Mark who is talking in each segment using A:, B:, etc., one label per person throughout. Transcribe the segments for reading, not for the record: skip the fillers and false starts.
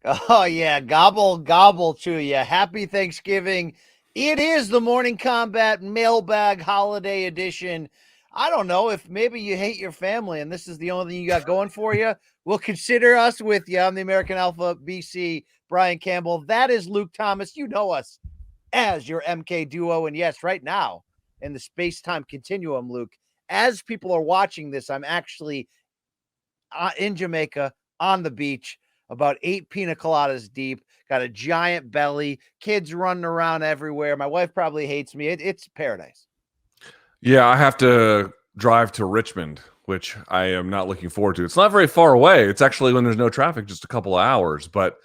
A: Oh yeah, gobble gobble to you. Happy Thanksgiving. It is the Morning Combat Mailbag Holiday Edition. I don't know if maybe you hate your family and this is the only thing you got going for you. We'll consider us with you. I'm the American Alpha BC Brian Campbell. That is Luke Thomas. You know us as your MK duo. And yes, right now in the space-time continuum, Luke, as people are watching this, I'm actually in Jamaica on the beach, about 8 pina coladas deep, got a giant belly, kids running around everywhere. My wife probably hates me. It's paradise.
B: Yeah, I have to drive to Richmond, which I am not looking forward to. It's not very far away. It's actually, when there's no traffic, just a couple of hours. But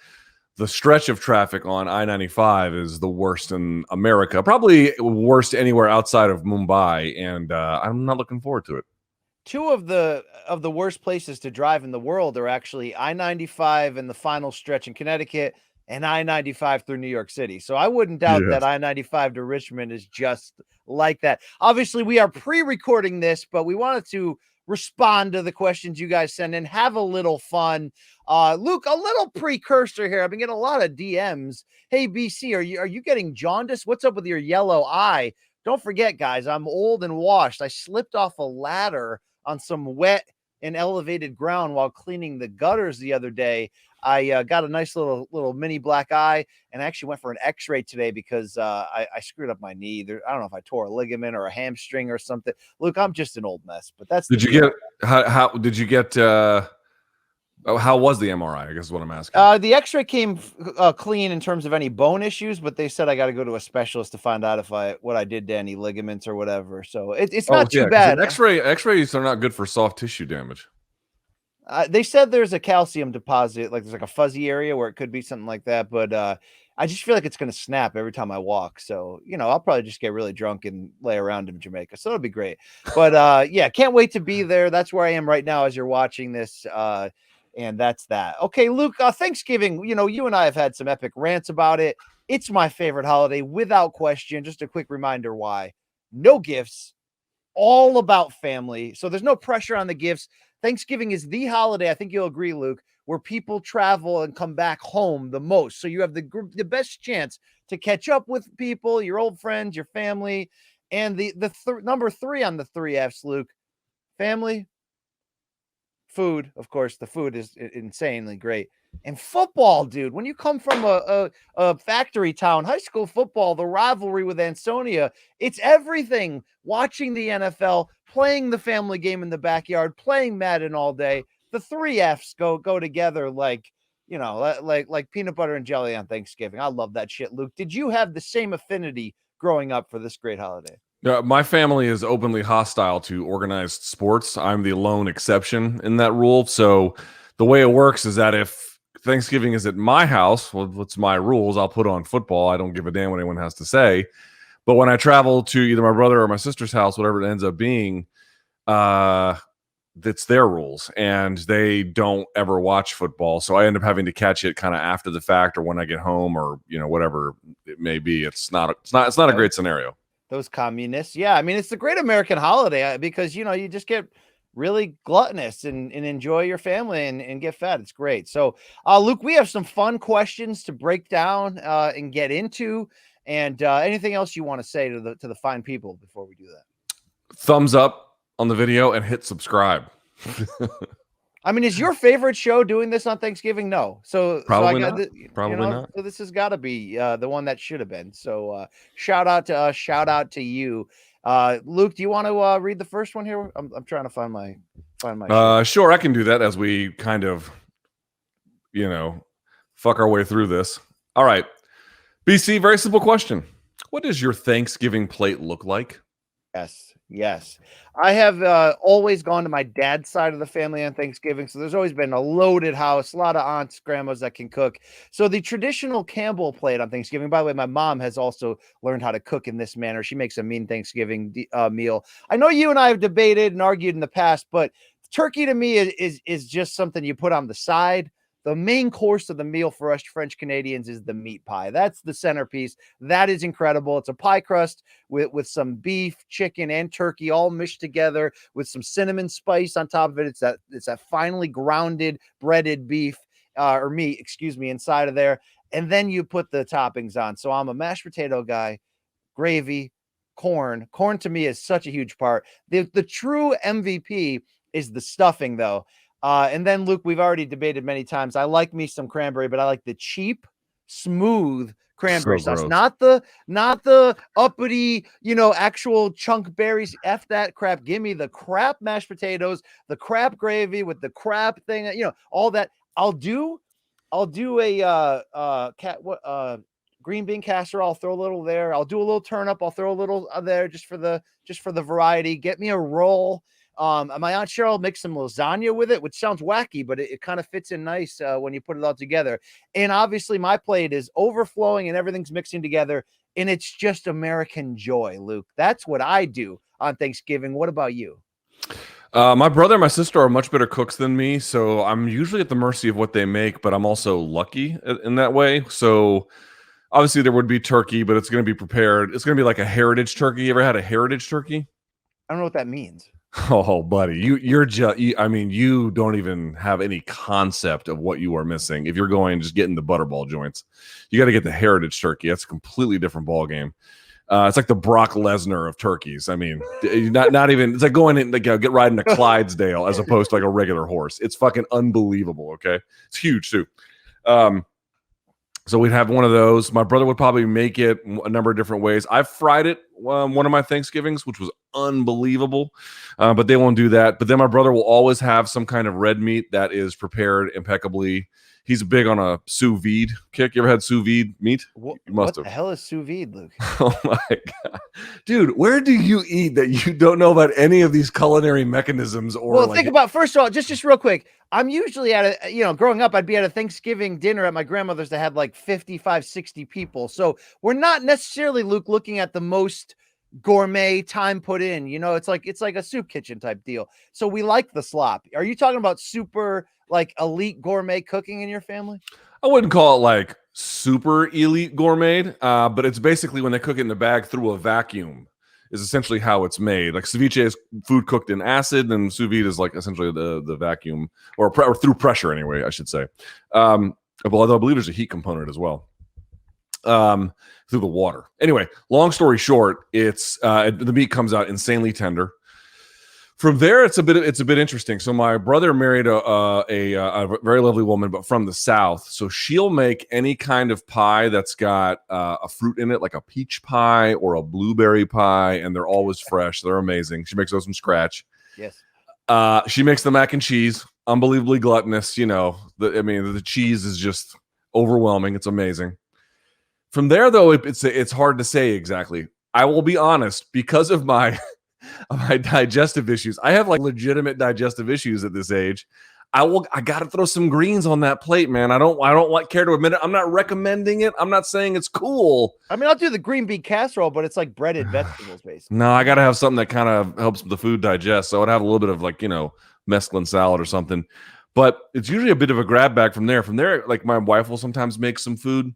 B: the stretch of traffic on I-95 is the worst in America, probably worst anywhere outside of Mumbai, and I'm not looking forward to it.
A: Two of the worst places to drive in the world are actually I-95 and the final stretch in Connecticut, and I-95 through New York City. So I wouldn't doubt that I-95 to Richmond is just like that. Obviously, we are pre-recording this, but we wanted to respond to the questions you guys send in, have a little fun. Luke, a little precursor here. I've been getting a lot of DMs. Hey, BC, are you getting jaundice? What's up with your yellow eye? Don't forget, guys, I'm old and washed. I slipped off a ladder on some wet and elevated ground while cleaning the gutters the other day. I got a nice little mini black eye, and I actually went for an X-ray today because I screwed up my knee. I don't know if I tore a ligament or a hamstring or something. Luke, I'm just an old mess, but that's.
B: Did you get how did you get? How was the MRI? I guess is what I'm asking.
A: The X-ray came clean in terms of any bone issues, but they said I got to go to a specialist to find out if what I did to any ligaments or whatever. So it's not too bad.
B: X-rays are not good for soft tissue damage.
A: They said there's a calcium deposit, like there's like a fuzzy area where it could be something like that, but I just feel like it's going to snap every time I walk. So, I'll probably just get really drunk and lay around in Jamaica. So it'll be great. But yeah, can't wait to be there. That's where I am right now as you're watching this. And that's that. Okay, Luke, Thanksgiving, you and I have had some epic rants about it. It's my favorite holiday without question. Just a quick reminder why. No gifts, all about family. So there's no pressure on the gifts. Thanksgiving is the holiday, I think you'll agree, Luke, where people travel and come back home the most. So you have the best chance to catch up with people, your old friends, your family. And the number 3 on the 3 F's, Luke, family, food. Of course, the food is insanely great. And football, dude, when you come from a factory town, high school football, the rivalry with Ansonia, it's everything. Watching the NFL, playing the family game in the backyard, playing Madden all day. The 3 F's go together like peanut butter and jelly on Thanksgiving. I love that shit, Luke. Did you have the same affinity growing up for this great holiday?
B: My family is openly hostile to organized sports. I'm the lone exception in that rule. So the way it works is that if Thanksgiving is at my house, well, what's my rules? I'll put on football. I don't give a damn what anyone has to say. But when I travel to either my brother or my sister's house, whatever it ends up being, it's their rules, and they don't ever watch football. So I end up having to catch it kind of after the fact, or when I get home, or whatever it may be. It's not a great scenario.
A: Those communists. Yeah, I mean, it's the great American holiday because you just get really gluttonous and enjoy your family and get fat. It's great. So, Luke, we have some fun questions to break down and get into. And anything else you want to say to the fine people before we do that?
B: Thumbs up on the video and hit subscribe.
A: I mean, is your favorite show doing this on Thanksgiving? No.
B: Probably not. Probably not.
A: So this has got to be the one that should have been. So shout out to us. Shout out to you. Luke, do you want to read the first one here? I'm trying to find my
B: Sure, I can do that as we kind of fuck our way through this. All right. BC, very simple question. What does your Thanksgiving plate look like?
A: Yes. I have always gone to my dad's side of the family on Thanksgiving. So there's always been a loaded house, a lot of aunts, grandmas that can cook. So the traditional Campbell plate on Thanksgiving, by the way, my mom has also learned how to cook in this manner. She makes a mean Thanksgiving meal. I know you and I have debated and argued in the past, but turkey to me is just something you put on the side. The main course of the meal for us French Canadians is the meat pie. That's the centerpiece. That is incredible. It's a pie crust with some beef, chicken, and turkey all mished together with some cinnamon spice on top of it. It's that finely grounded breaded beef. or meat, excuse me, inside of there. And then you put the toppings on. So I'm a mashed potato guy, gravy, corn. Corn to me is such a huge part. The true MVP is the stuffing, though. And then, Luke, we've already debated many times. I like me some cranberry, but I like the cheap, smooth cranberry
B: So
A: sauce,
B: gross.
A: not the uppity, actual chunk berries. F that crap. Give me the crap mashed potatoes, the crap gravy with the crap thing, all that. I'll do a green bean casserole. I'll throw a little there. I'll do a little turnip. I'll throw a little there just for the variety. Get me a roll. My Aunt Cheryl makes some lasagna with it, which sounds wacky, but it kind of fits in nice when you put it all together. And obviously my plate is overflowing and everything's mixing together, and it's just American joy, Luke. That's what I do on Thanksgiving. What about you?
B: My brother and my sister are much better cooks than me, so I'm usually at the mercy of what they make, but I'm also lucky in that way. So obviously there would be turkey, but it's going to be prepared. It's going to be like a heritage turkey. You ever had a heritage turkey?
A: I don't know what that means.
B: Oh, buddy, you're just, I mean, you don't even have any concept of what you are missing. If you're going just getting the butterball joints, you got to get the heritage turkey. That's a completely different ball game. It's like the Brock Lesnar of turkeys. I mean, not even. It's like going in, like, get riding a Clydesdale as opposed to like a regular horse. It's fucking unbelievable. Okay, it's huge too. So we'd have one of those. My brother would probably make it a number of different ways. I've fried it one of my Thanksgivings, which was unbelievable, but they won't do that. But then my brother will always have some kind of red meat that is prepared impeccably. He's big on a sous vide kick. You ever had sous vide meat?
A: What,
B: You must
A: what
B: have.
A: the hell is sous vide, Luke?
B: Oh my God. Dude, where do you eat that you don't know about any of these culinary mechanisms? Or
A: Well,
B: like,
A: think about, first of all, just real quick. I'm usually at growing up, I'd be at a Thanksgiving dinner at my grandmother's that had like 55, 60 people. So we're not necessarily, Luke, looking at the most gourmet time put in. It's like a soup kitchen type deal. So we like the slop. Are you talking about super like elite gourmet cooking in your family?
B: I wouldn't call it like super elite gourmet, but it's basically when they cook it in the bag through a vacuum is essentially how it's made. Like ceviche is food cooked in acid, and sous vide is like essentially the vacuum or through pressure anyway, I should say. Although I believe there's a heat component as well. Through the water. Anyway, long story short, it's the meat comes out insanely tender. From there, it's a bit interesting. So my brother married a very lovely woman, but from the South. So she'll make any kind of pie that's got a fruit in it, like a peach pie or a blueberry pie, and they're always fresh. They're amazing. She makes those from scratch.
A: Yes.
B: She makes the mac and cheese, unbelievably gluttonous. The cheese is just overwhelming. It's amazing. From there, though, it's hard to say exactly. I will be honest, because of my digestive issues. I have like legitimate digestive issues at this age. I got to throw some greens on that plate, man. I don't care to admit it. I'm not recommending it. I'm not saying it's cool.
A: I mean, I'll do the green bean casserole, but it's like breaded vegetables, basically.
B: No, I got to have something that kind of helps the food digest. So I'd have a little bit of like, mesclun salad or something. But it's usually a bit of a grab bag from there. From there, like my wife will sometimes make some food.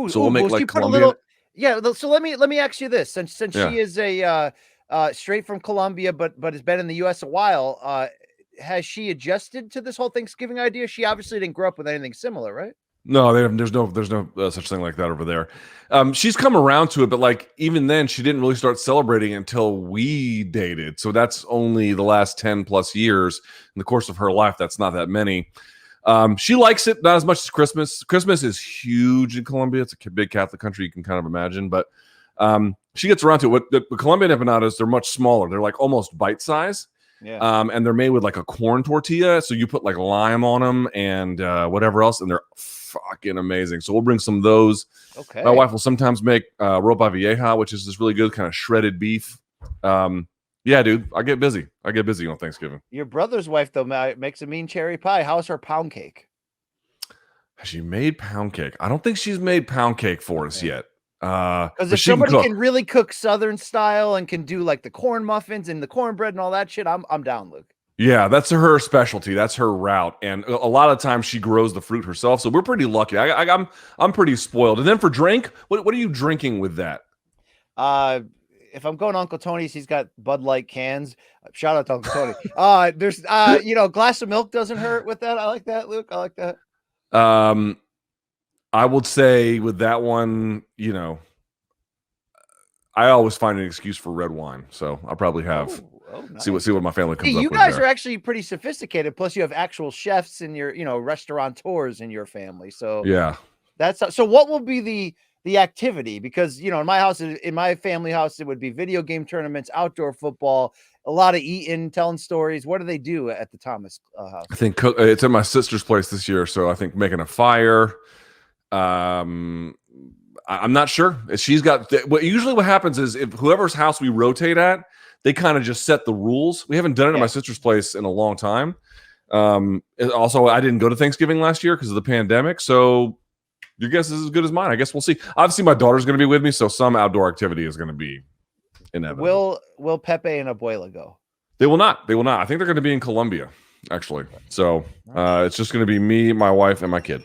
B: So we'll make like Colombian.
A: So let me ask you this, since she is a straight from Colombia, but has been in the U.S. a while. Has she adjusted to this whole Thanksgiving idea? She obviously didn't grow up with anything similar, right?
B: No, there's no such thing like that over there. She's come around to it, but like even then, she didn't really start celebrating until we dated. So that's only the last 10 plus years in the course of her life. That's not that many. She likes it not as much as Christmas. Christmas is huge in Colombia. It's a big Catholic country, you can kind of imagine, but she gets around to it. What the Colombian empanadas, they're much smaller. They're like almost bite size.
A: Yeah.
B: And they're made with like a corn tortilla. So you put like lime on them and whatever else, and they're fucking amazing. So we'll bring some of those.
A: Okay.
B: My wife will sometimes make ropa vieja, which is this really good kind of shredded beef. Yeah, dude, I get busy on Thanksgiving.
A: Your brother's wife, though, makes a mean cherry pie. How's her pound cake?
B: Has she made pound cake? I don't think she's made pound cake for us yet.
A: Because if somebody can really cook Southern style and can do like the corn muffins and the cornbread and all that shit, I'm down, Luke.
B: Yeah, that's her specialty. That's her route, and a lot of times she grows the fruit herself. So we're pretty lucky. I'm pretty spoiled. And then for drink, what are you drinking with that?
A: If I'm going to Uncle Tony's, he's got Bud Light cans. Shout out to Uncle Tony. There's glass of milk doesn't hurt with that. I like that, Luke. I like that.
B: I would say with that one, I always find an excuse for red wine, so I'll probably have
A: nice.
B: see what my family comes up
A: you
B: with.
A: Guys
B: there.
A: are actually pretty sophisticated. Plus, you have actual chefs and your restaurateurs in your family. So
B: yeah,
A: that's so. What will be the activity? Because in my house, in my family house, it would be video game tournaments, outdoor football, a lot of eating, telling stories. What do they do at the Thomas house?
B: I think it's at my sister's place this year, so I think making a fire. I'm not sure. She's got usually what happens is if whoever's house we rotate at, they kind of just set the rules. We haven't done it at my sister's place in a long time. Also, I didn't go to Thanksgiving last year because of the pandemic, so your guess is as good as mine. I guess we'll see. Obviously, my daughter's going to be with me, so some outdoor activity is going to be inevitable.
A: Will Pepe and Abuela go?
B: They will not. They will not. I think they're going to be in Colombia, actually. So it's just going to be me, my wife, and my kid.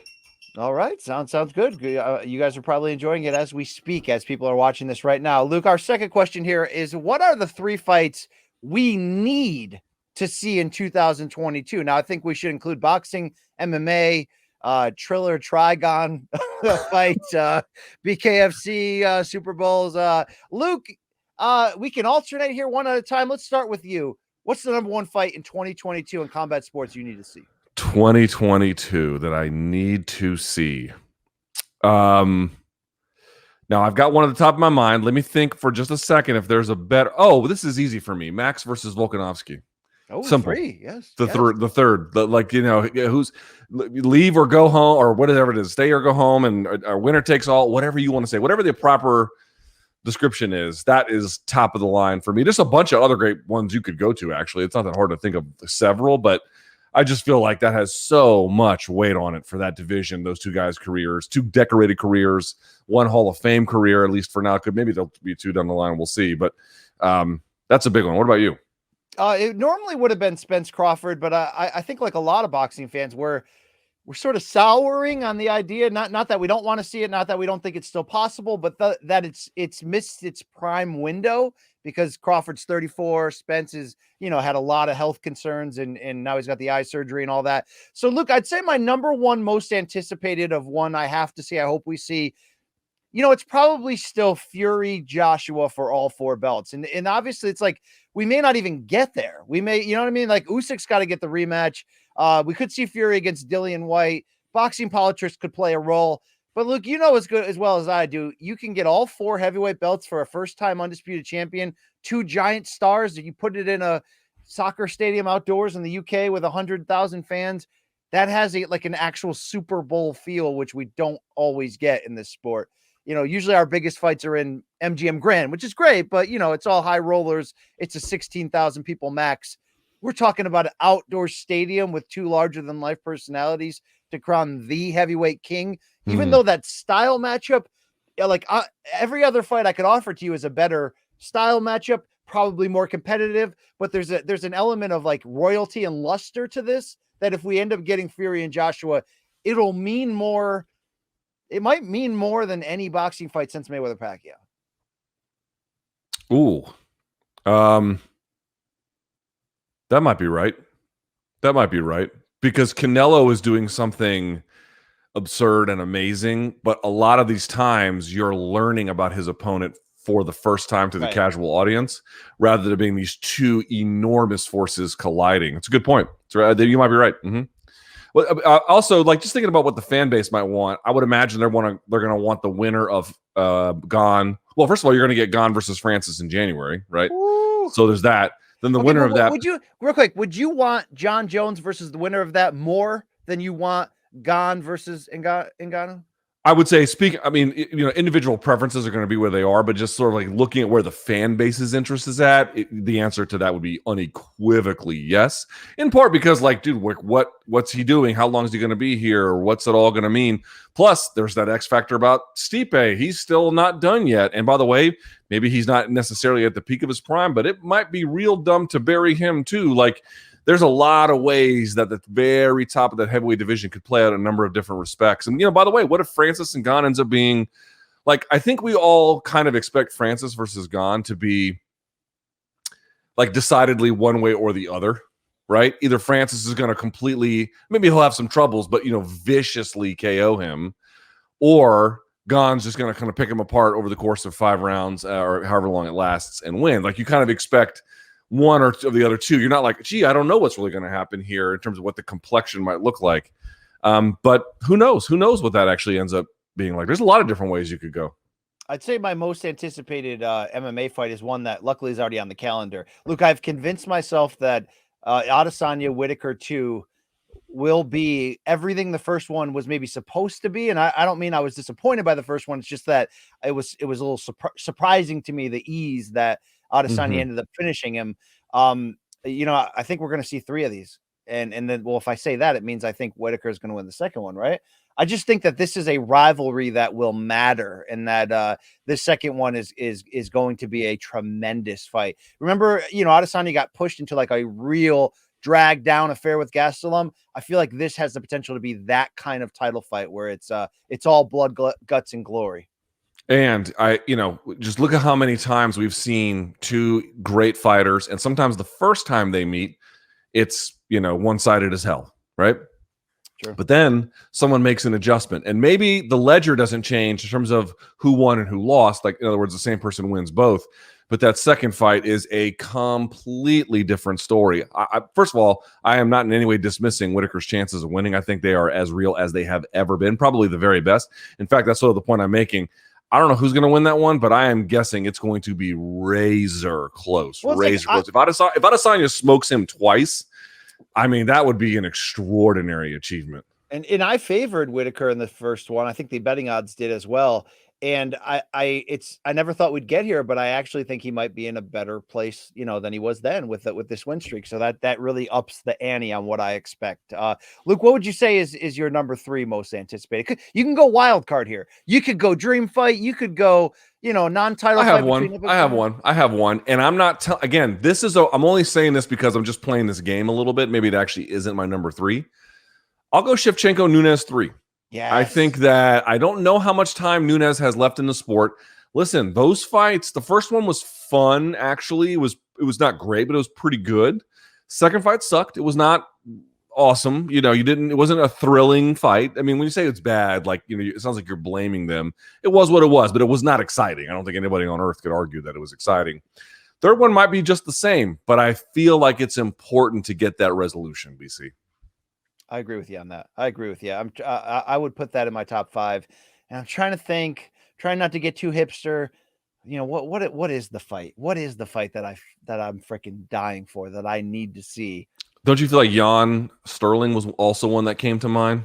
A: All right. Sounds good. You guys are probably enjoying it as we speak, as people are watching this right now. Luke, our second question here is, what are the 3 fights we need to see in 2022? Now, I think we should include boxing, MMA, Triller Trigon fight, BKFC, Super Bowls. Luke, we can alternate here one at a time. Let's start with you. What's the number 1 fight in 2022 in combat sports you need to see?
B: 2022 that I need to see. Now I've got one at the top of my mind. Let me think for just a second if there's a better. Oh, this is easy for me. Max versus Volkanovski.
A: Oh,
B: simple.
A: 3, yes.
B: The third, who's leave or go home or whatever it is, stay or go home, and or winner takes all, whatever you want to say, whatever the proper description is, that is top of the line for me. There's a bunch of other great ones you could go to. Actually, it's not that hard to think of several, but I just feel like that has so much weight on it for that division. Those 2 guys' careers, 2 decorated careers, 1 Hall of Fame career, at least for now. Maybe there'll be 2 down the line. We'll see. But that's a big one. What about you?
A: It normally would have been Spence Crawford, but I think like a lot of boxing fans, we're sort of souring on the idea. Not that we don't want to see it, not that we don't think it's still possible, but that it's missed its prime window because Crawford's 34, Spence is, had a lot of health concerns and now he's got the eye surgery and all that. So Luke, I'd say my number 1 most anticipated of one I have to see, I hope we see, it's probably still Fury Joshua for all 4 belts. And obviously it's like, we may not even get there. We may, you know what I mean? Like Usyk's got to get the rematch. We could see Fury against Dillian White. Boxing politics could play a role. But Luke, as good as well as I do, you can get all 4 heavyweight belts for a first-time undisputed champion, 2 giant stars. If you put it in a soccer stadium outdoors in the UK with 100,000 fans, that has an actual Super Bowl feel, which we don't always get in this sport. Usually our biggest fights are in MGM Grand, which is great, but it's all high rollers. It's a 16,000 people max. We're talking about an outdoor stadium with 2 larger than life personalities to crown the heavyweight king. Even though that style matchup, every other fight I could offer to you is a better style matchup, probably more competitive, but there's an element of like royalty and luster to this that if we end up getting Fury and Joshua, it'll mean more. It might mean more than any boxing fight since Mayweather Pacquiao.
B: Ooh. That might be right. Because Canelo is doing something absurd and amazing, but a lot of these times you're learning about his opponent for the first time to the casual audience, rather than being these 2 enormous forces colliding. It's a good point. You might be right. Well, also, just thinking about what the fan base might want, I would imagine they're going to want the winner of Gane. Well, first of all, you're going to get Gane versus Francis in January, right? Ooh. So there's that. Then the winner of that.
A: Would you want John Jones versus the winner of that more than you want Gane versus Ngannou?
B: I would say, individual preferences are going to be where they are, but just sort of looking at where the fan base's interest is at, the answer to that would be unequivocally yes. In part because, dude, what's he doing? How long is he going to be here? What's it all going to mean? Plus, there's that X factor about Stipe. He's still not done yet. And by the way, maybe he's not necessarily at the peak of his prime, but it might be real dumb to bury him too. There's a lot of ways that the very top of that heavyweight division could play out in a number of different respects. And, by the way, what if Francis and Gane ends up being I think we all kind of expect Francis versus Gane to be decidedly one way or the other. right? Either Francis is going to completely, maybe he'll have some troubles, but viciously KO him, or Gon's just going to kind of pick him apart over the course of 5 rounds or however long it lasts and win. Like, you kind of expect one or two of the other two. You're not like, gee, I don't know what's really going to happen here in terms of what the complexion might look like. But who knows? Who knows what that actually ends up being like? There's a lot of different ways you could go.
A: I'd say my most anticipated MMA fight is one that luckily is already on the calendar. Luke, I've convinced myself that Adesanya Whitaker 2 will be everything the first one was maybe supposed to be. And I don't mean I was disappointed by the first one. It's just that it was a little surprising to me, the ease that Adesanya ended up finishing him. I think we're going to see 3 of these. And then, well, if I say that, it means I think Whitaker is going to win the second one, right? I just think that this is a rivalry that will matter, and that this second one is going to be a tremendous fight. Remember, Adesanya got pushed into like a real drag down affair with Gastelum. I feel like this has the potential to be that kind of title fight where it's all blood, guts, and glory.
B: And just look at how many times we've seen 2 great fighters, and sometimes the first time they meet, it's one-sided as hell, right?
A: Sure.
B: But then someone makes an adjustment, and maybe the ledger doesn't change in terms of who won and who lost. Like, in other words, the same person wins both. But that second fight is a completely different story. First of all, I am not in any way dismissing Whitaker's chances of winning. I think they are as real as they have ever been, probably the very best. In fact, that's sort of the point I'm making. I don't know who's going to win that one, but I am guessing it's going to be razor close. Well, razor close. If Adesanya smokes him twice, I mean, that would be an extraordinary achievement.
A: And I favored Whitaker in the first one. I think the betting odds did as well. And I never thought we'd get here, but I actually think he might be in a better place, than he was then with this win streak. So that really ups the ante on what I expect. Luke, what would you say is your number 3 most anticipated? You can go wild card here. You could go dream fight. You could go, non-title.
B: I have one. And I'm not again, I'm only saying this because I'm just playing this game a little bit. Maybe it actually isn't my number 3. I'll go Shevchenko Nunes 3.
A: Yeah,
B: I think that I don't know how much time Nunes has left in the sport. Listen, those fights, the first one was fun, actually. It was not great, but it was pretty good. Second fight sucked. It was not awesome. It wasn't a thrilling fight. I mean, when you say it's bad, like, it sounds like you're blaming them. It was what it was, but it was not exciting. I don't think anybody on earth could argue that it was exciting. Third one might be just the same, but I feel like it's important to get that resolution, BC.
A: I agree with you on that. I agree with you. I would put that in my top 5, and I'm trying not to get too hipster. What is the fight? What is the fight that I'm freaking dying for, that I need to see?
B: Don't you feel like Jan Sterling was also one that came to mind?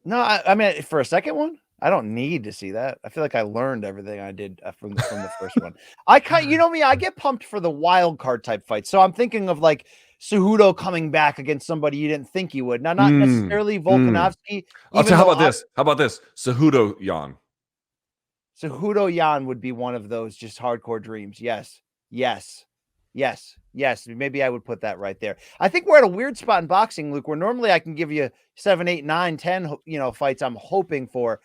A: No, I mean, for a second one, I don't need to see that. I feel like I learned everything I did from the first one. I get pumped for the wild card type fight. So I'm thinking of like Cejudo coming back against somebody you didn't think he would. Now, not necessarily Volkanovski.
B: How about this? Cejudo Jan.
A: Cejudo Jan would be one of those just hardcore dreams. Yes. Maybe I would put that right there. I think we're at a weird spot in boxing, Luke, where normally I can give you 7, 8, 9, 10, fights I'm hoping for.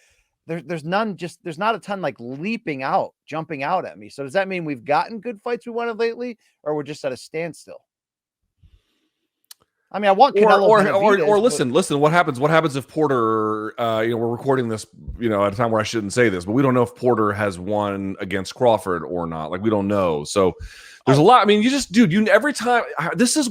A: There's none, there's not a ton like jumping out at me. So does that mean we've gotten good fights we wanted lately, or we're just at a standstill? I mean, I want Canelo
B: or listen. What happens if Porter? We're recording this, at a time where I shouldn't say this, but we don't know if Porter has won against Crawford or not. Like, we don't know. So there's a lot. I mean, every time. This is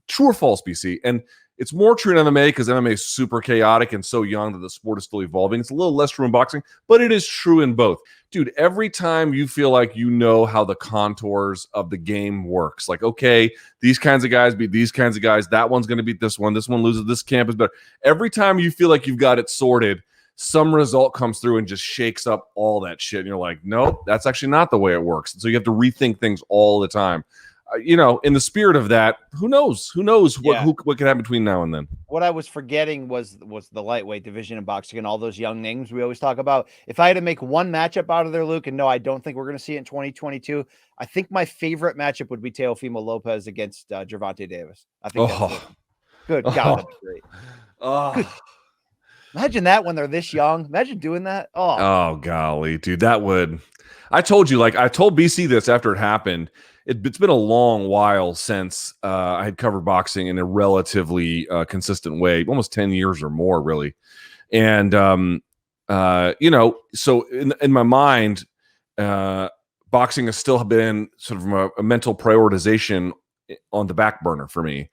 B: true or false, BC, and it's more true in MMA because MMA is super chaotic and so young that the sport is still evolving. It's a little less true in boxing, but it is true in both. Dude, every time you feel like how the contours of the game works, like, okay, these kinds of guys beat these kinds of guys, that one's going to beat this one loses, this camp is better. Every time you feel like you've got it sorted, some result comes through and just shakes up all that shit. And you're like, nope, that's actually not the way it works. And so you have to rethink things all the time. In the spirit of that, who knows what could happen between now and then.
A: What I was forgetting was the lightweight division in boxing and all those young names we always talk about. If I had to make one matchup out of there, Luke, and no, I don't think we're going to see it in 2022. I think my favorite matchup would be Teofimo Lopez against Gervonta Davis. I think that's good. God, that'd be great. Imagine that when they're this young. Imagine doing that. Oh,
B: golly, dude, that would. I told BC this after it happened. it's been a long while since I had covered boxing in a relatively consistent way, almost 10 years or more, really. And so in my mind, boxing has still been sort of a mental prioritization on the back burner for me.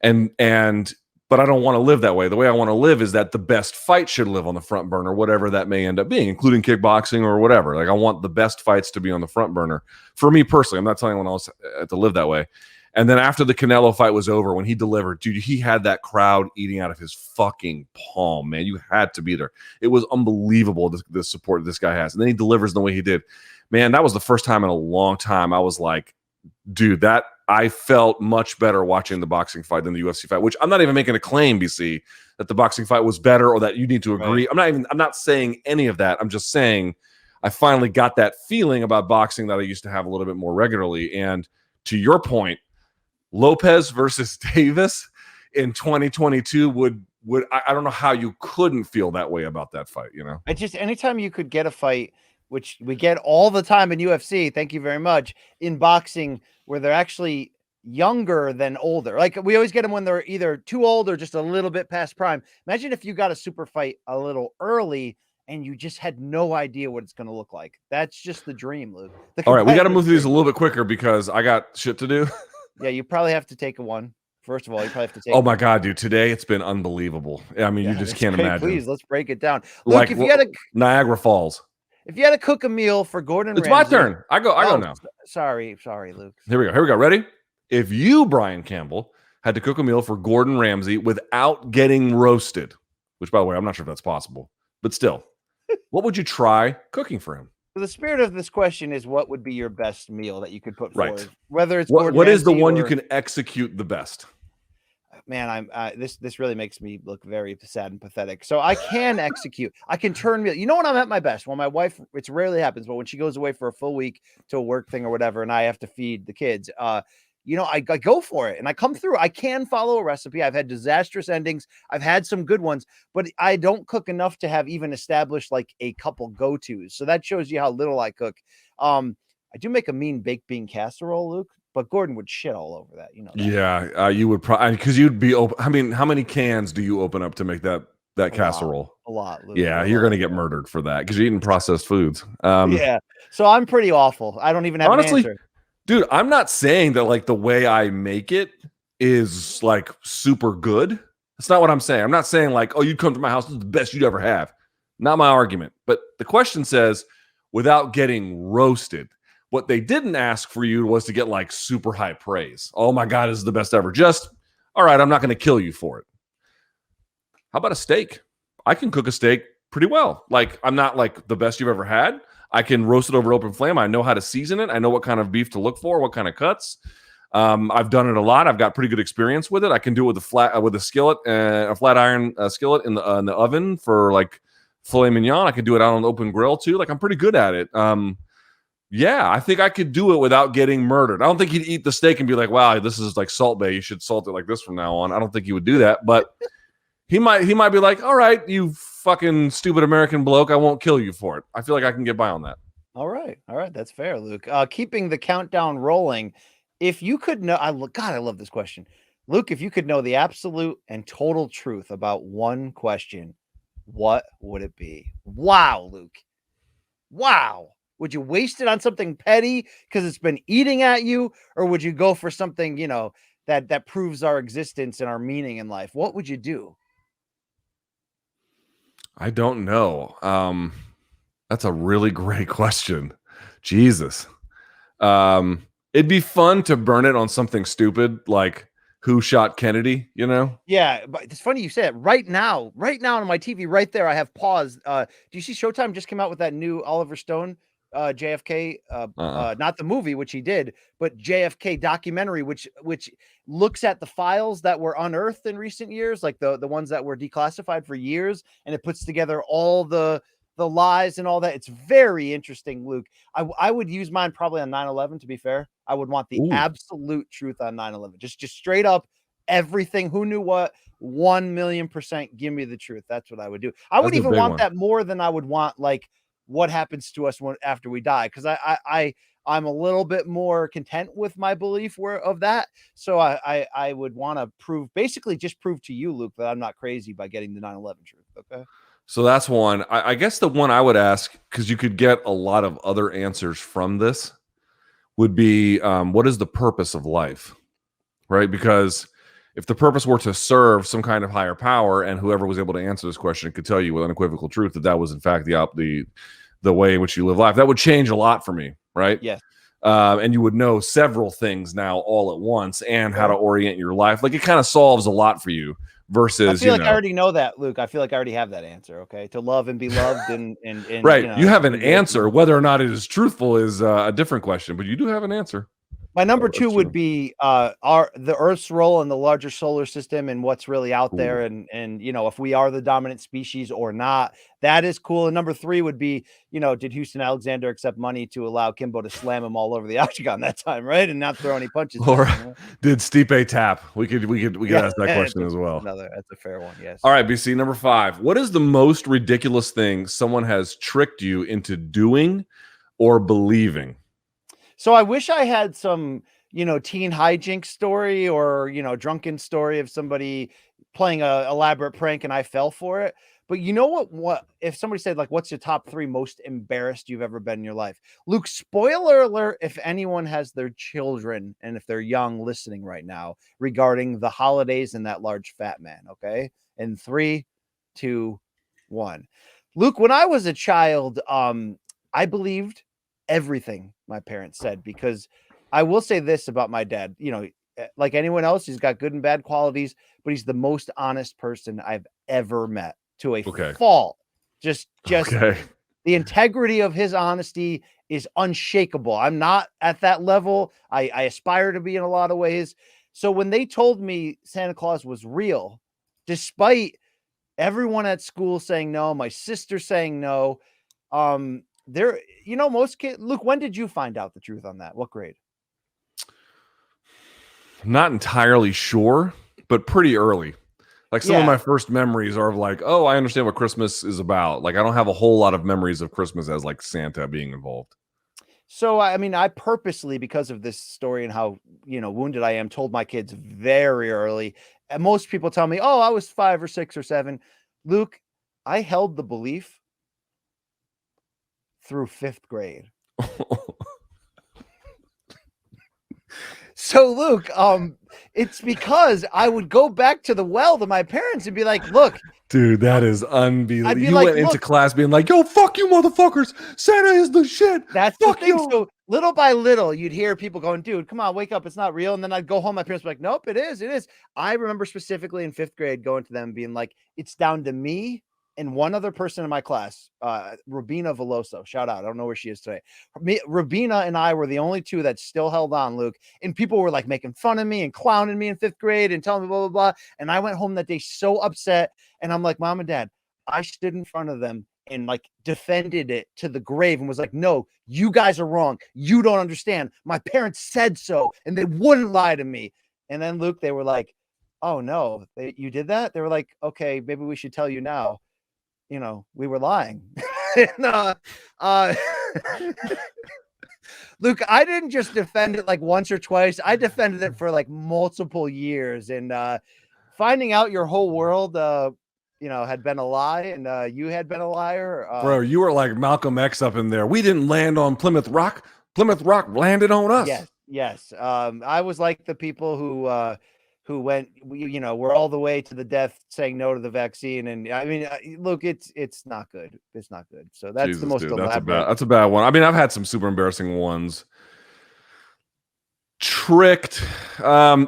B: And but I don't want to live that way. The way I want to live is that the best fight should live on the front burner, whatever that may end up being, including kickboxing or whatever. Like I want the best fights to be on the front burner for me personally. I'm not telling anyone else to live that way. And then after the Canelo fight was over, when he delivered, dude, he had that crowd eating out of his fucking palm, man. You had to be there. It was unbelievable, the support this guy has. And then he delivers in the way he did. Man, that was the first time in a long time I was like, dude, that I felt much better watching the boxing fight than the UFC fight, which I'm not even making a claim, BC, that the boxing fight was better or that you need to agree. Right. I'm not saying any of that. I'm just saying I finally got that feeling about boxing that I used to have a little bit more regularly. And to your point, Lopez versus Davis in 2022 would I don't know how you couldn't feel that way about that fight, you know?
A: Anytime you could get a fight, which we get all the time in UFC, thank you very much, in boxing, where they're actually younger than older. Like we always get them when they're either too old or just a little bit past prime. Imagine if you got a super fight a little early and you just had no idea what it's going to look like. That's just the dream, Luke.
B: All right, we got to move through these a little bit quicker because I got shit to do.
A: Yeah, you probably have to take one. First of all, you probably have to take.
B: Oh my God, dude! Today it's been unbelievable. I mean, you just can't imagine.
A: Please, let's break it down. Luke, like, if you had a
B: Niagara Falls.
A: If you had to cook a meal for Gordon
B: Ramsay,
A: it's
B: my turn. I go now.
A: Sorry, Luke.
B: Here we go. Ready? If you, Brian Campbell, had to cook a meal for Gordon Ramsay without getting roasted, which, by the way, I'm not sure if that's possible, but still, what would you try cooking for him?
A: So the spirit of this question is, what would be your best meal that you could put forward?
B: Whether it's what is the one you can execute the best?
A: Man, this really makes me look very sad and pathetic. So I can execute. I can turn meal. You know when I'm at my best? When my wife, it rarely happens, but when she goes away for a full week to a work thing or whatever, and I have to feed the kids, I go for it and I come through. I can follow a recipe. I've had disastrous endings. I've had some good ones, but I don't cook enough to have even established like a couple go-tos. So that shows you how little I cook. I do make a mean baked bean casserole, Luke, but Gordon would shit all over that. You know that.
B: Yeah, you would probably, because you'd be open. I mean, how many cans do you open up to make that casserole?
A: A lot. Luke,
B: yeah, you're going to get murdered for that because you're eating processed foods.
A: Yeah, so I'm pretty awful. I don't even have
B: honestly,
A: an answer.
B: Dude, I'm not saying that like the way I make it is like super good. That's not what I'm saying. I'm not saying like, oh, you'd come to my house, this is the best you'd ever have. Not my argument. But the question says, without getting roasted. What they didn't ask for you was to get like super high praise. Oh my God, this is the best ever. Just, all right, I'm not going to kill you for it. How about a steak? I can cook a steak pretty well. Like, I'm not like the best you've ever had. I can roast it over open flame. I know how to season it. I know what kind of beef to look for, what kind of cuts. I've done it a lot. I've got pretty good experience with it. I can do it with a skillet, a flat iron skillet in the oven for like filet mignon. I can do it out on an open grill too. Like I'm pretty good at it. Yeah, I think I could do it without getting murdered. I don't think he'd eat the steak and be like, "Wow, this is like Salt Bay. You should salt it like this from now on." I don't think he would do that, but he might be like, "All right, you fucking stupid American bloke, I won't kill you for it." I feel like I can get by on that.
A: All right, that's fair, Luke. Keeping the countdown rolling. If you could know, I love this question, Luke. If you could know the absolute and total truth about one question, what would it be? Wow, Luke. Wow. Would you waste it on something petty because it's been eating at you, or would you go for something, that proves our existence and our meaning in life? What would you do?
B: I don't know. That's a really great question. Jesus. It'd be fun to burn it on something stupid like who shot Kennedy,
A: Yeah, but it's funny you say it. Right now on my TV right there, I have paused. Do you see Showtime just came out with that new Oliver Stone JFK, not the movie, which he did, but JFK documentary, which looks at the files that were unearthed in recent years, like the ones that were declassified for years, and it puts together all the lies and all that. It's very interesting, Luke. I would use mine probably on 9/11, to be fair. I would want the absolute truth on 9/11. Just straight up everything. Who knew what? 1,000,000%. Give me the truth. That's what I would do. I would even want that more than I would want like what happens to us after we die. Because I'm a little bit more content with my belief of that. So I would want to basically just prove to you, Luke, that I'm not crazy by getting the 9/11 truth. Okay.
B: So that's one. I guess the one I would ask, because you could get a lot of other answers from this, would be what is the purpose of life? Right? Because if the purpose were to serve some kind of higher power, and whoever was able to answer this question could tell you with unequivocal truth that was in fact the way in which you live life, that would change a lot for me, right?
A: Yes.
B: And you would know several things now all at once, and how to orient your life. Like, it kind of solves a lot for you. Versus,
A: I feel like I already know that, Luke. I feel like I already have that answer. Okay, to love and be loved, and
B: right. You have an answer. Whether or not it is truthful is a different question, but you do have an answer.
A: My number two would be the Earth's role in the larger solar system and what's really out there, and if we are the dominant species or not. That is cool. And number three would be, did Houston Alexander accept money to allow Kimbo to slam him all over the octagon that time, right, and not throw any punches?
B: Or did Stipe tap? We could ask that question as well.
A: That's a fair one. Yes.
B: All right, BC, number 5. What is the most ridiculous thing someone has tricked you into doing or believing?
A: So I wish I had some, teen hijinks story or, drunken story of somebody playing a elaborate prank and I fell for it. But you know what, if somebody said, like, what's your top 3 most embarrassed you've ever been in your life? Luke, spoiler alert, if anyone has their children and if they're young listening right now regarding the holidays and that large fat man. Okay. In 3, 2, 1. Luke, when I was a child, I believed everything my parents said, because I will say this about my dad, like anyone else, he's got good and bad qualities, but he's the most honest person I've ever met to a fault. Just the integrity of his honesty is unshakable. I'm not at that level. I aspire to be in a lot of ways. So when they told me Santa Claus was real, despite everyone at school saying no, my sister saying no, most kids. Luke, when did you find out the truth on that? What grade?
B: Not entirely sure, but pretty early. Like, some of my first memories are of like, oh, I understand what Christmas is about. Like, I don't have a whole lot of memories of Christmas as like Santa being involved.
A: So, I mean, I purposely, because of this story and how, wounded I am, told my kids very early. And most people tell me, oh, I was 5 or 6 or 7. Luke, I held the belief through 5th grade. So, Luke, it's because I would go back to the well to my parents and be like, look,
B: dude, that is unbelievable. You went into class being like, yo, fuck you, motherfuckers. Santa is the shit.
A: That's fuck the thing. You. So little by little, you'd hear people going, dude, come on, wake up. It's not real. And then I'd go home. My parents were like, nope, it is. It is. I remember specifically in 5th grade going to them being like, it's down to me and one other person in my class, Rubina Veloso. Shout out. I don't know where she is today. Rubina and I were the only 2 that still held on, Luke. And people were like making fun of me and clowning me in 5th grade and telling me blah, blah, blah. And I went home that day so upset. And I'm like, Mom and Dad, I stood in front of them and like defended it to the grave and was like, no, you guys are wrong. You don't understand. My parents said so, and they wouldn't lie to me. And then, Luke, they were like, oh no, you did that? They were like, okay, maybe we should tell you now. We were lying. And, Luke, I didn't just defend it like once or twice. I defended it for like multiple years, and finding out your whole world, had been a lie, and you had been a liar.
B: Bro, you were like Malcolm X up in there. We didn't land on Plymouth Rock. Plymouth Rock landed on us.
A: Yes. I was like the people who went, we're all the way to the death saying no to the vaccine. And I mean, look, it's not good. It's not good. So that's the most elaborate.
B: That's a bad one. I mean, I've had some super embarrassing ones. Tricked. I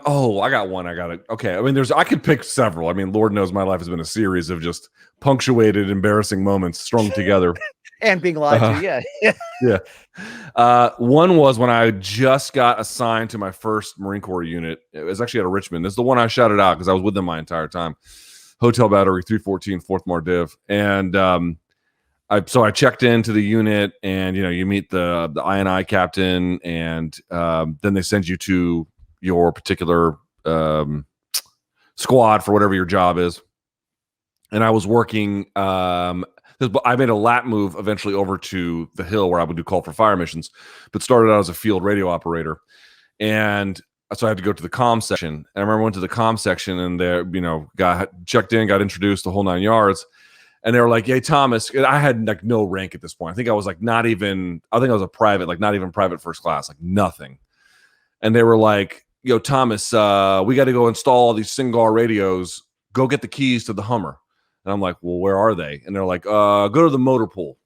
B: got one. Okay. I mean, I could pick several. I mean, Lord knows my life has been a series of just punctuated, embarrassing moments strung together.
A: And being lied to,
B: yeah. One was when I just got assigned to my first Marine Corps unit. It was actually at Richmond. It's the one I shouted out because I was with them my entire time. Hotel Battery 314, 4th Mardiv. And I checked into the unit, and you meet the I&I captain, and then they send you to your particular squad for whatever your job is. And I was working 'Cause I made a lap move eventually over to the hill where I would do call for fire missions, but started out as a field radio operator. And so I had to go to the comm section. And I remember I went to the comm section and there, got checked in, got introduced, the whole 9 yards. And they were like, "Hey, Thomas," I had like no rank at this point. I think I was like I think I was a private, like not even private first class, like nothing. And they were like, "Yo, Thomas, we got to go install all these Singar radios. Go get the keys to the Hummer." And I'm like, "Well, where are they?" And they're like, "Go to the motor pool."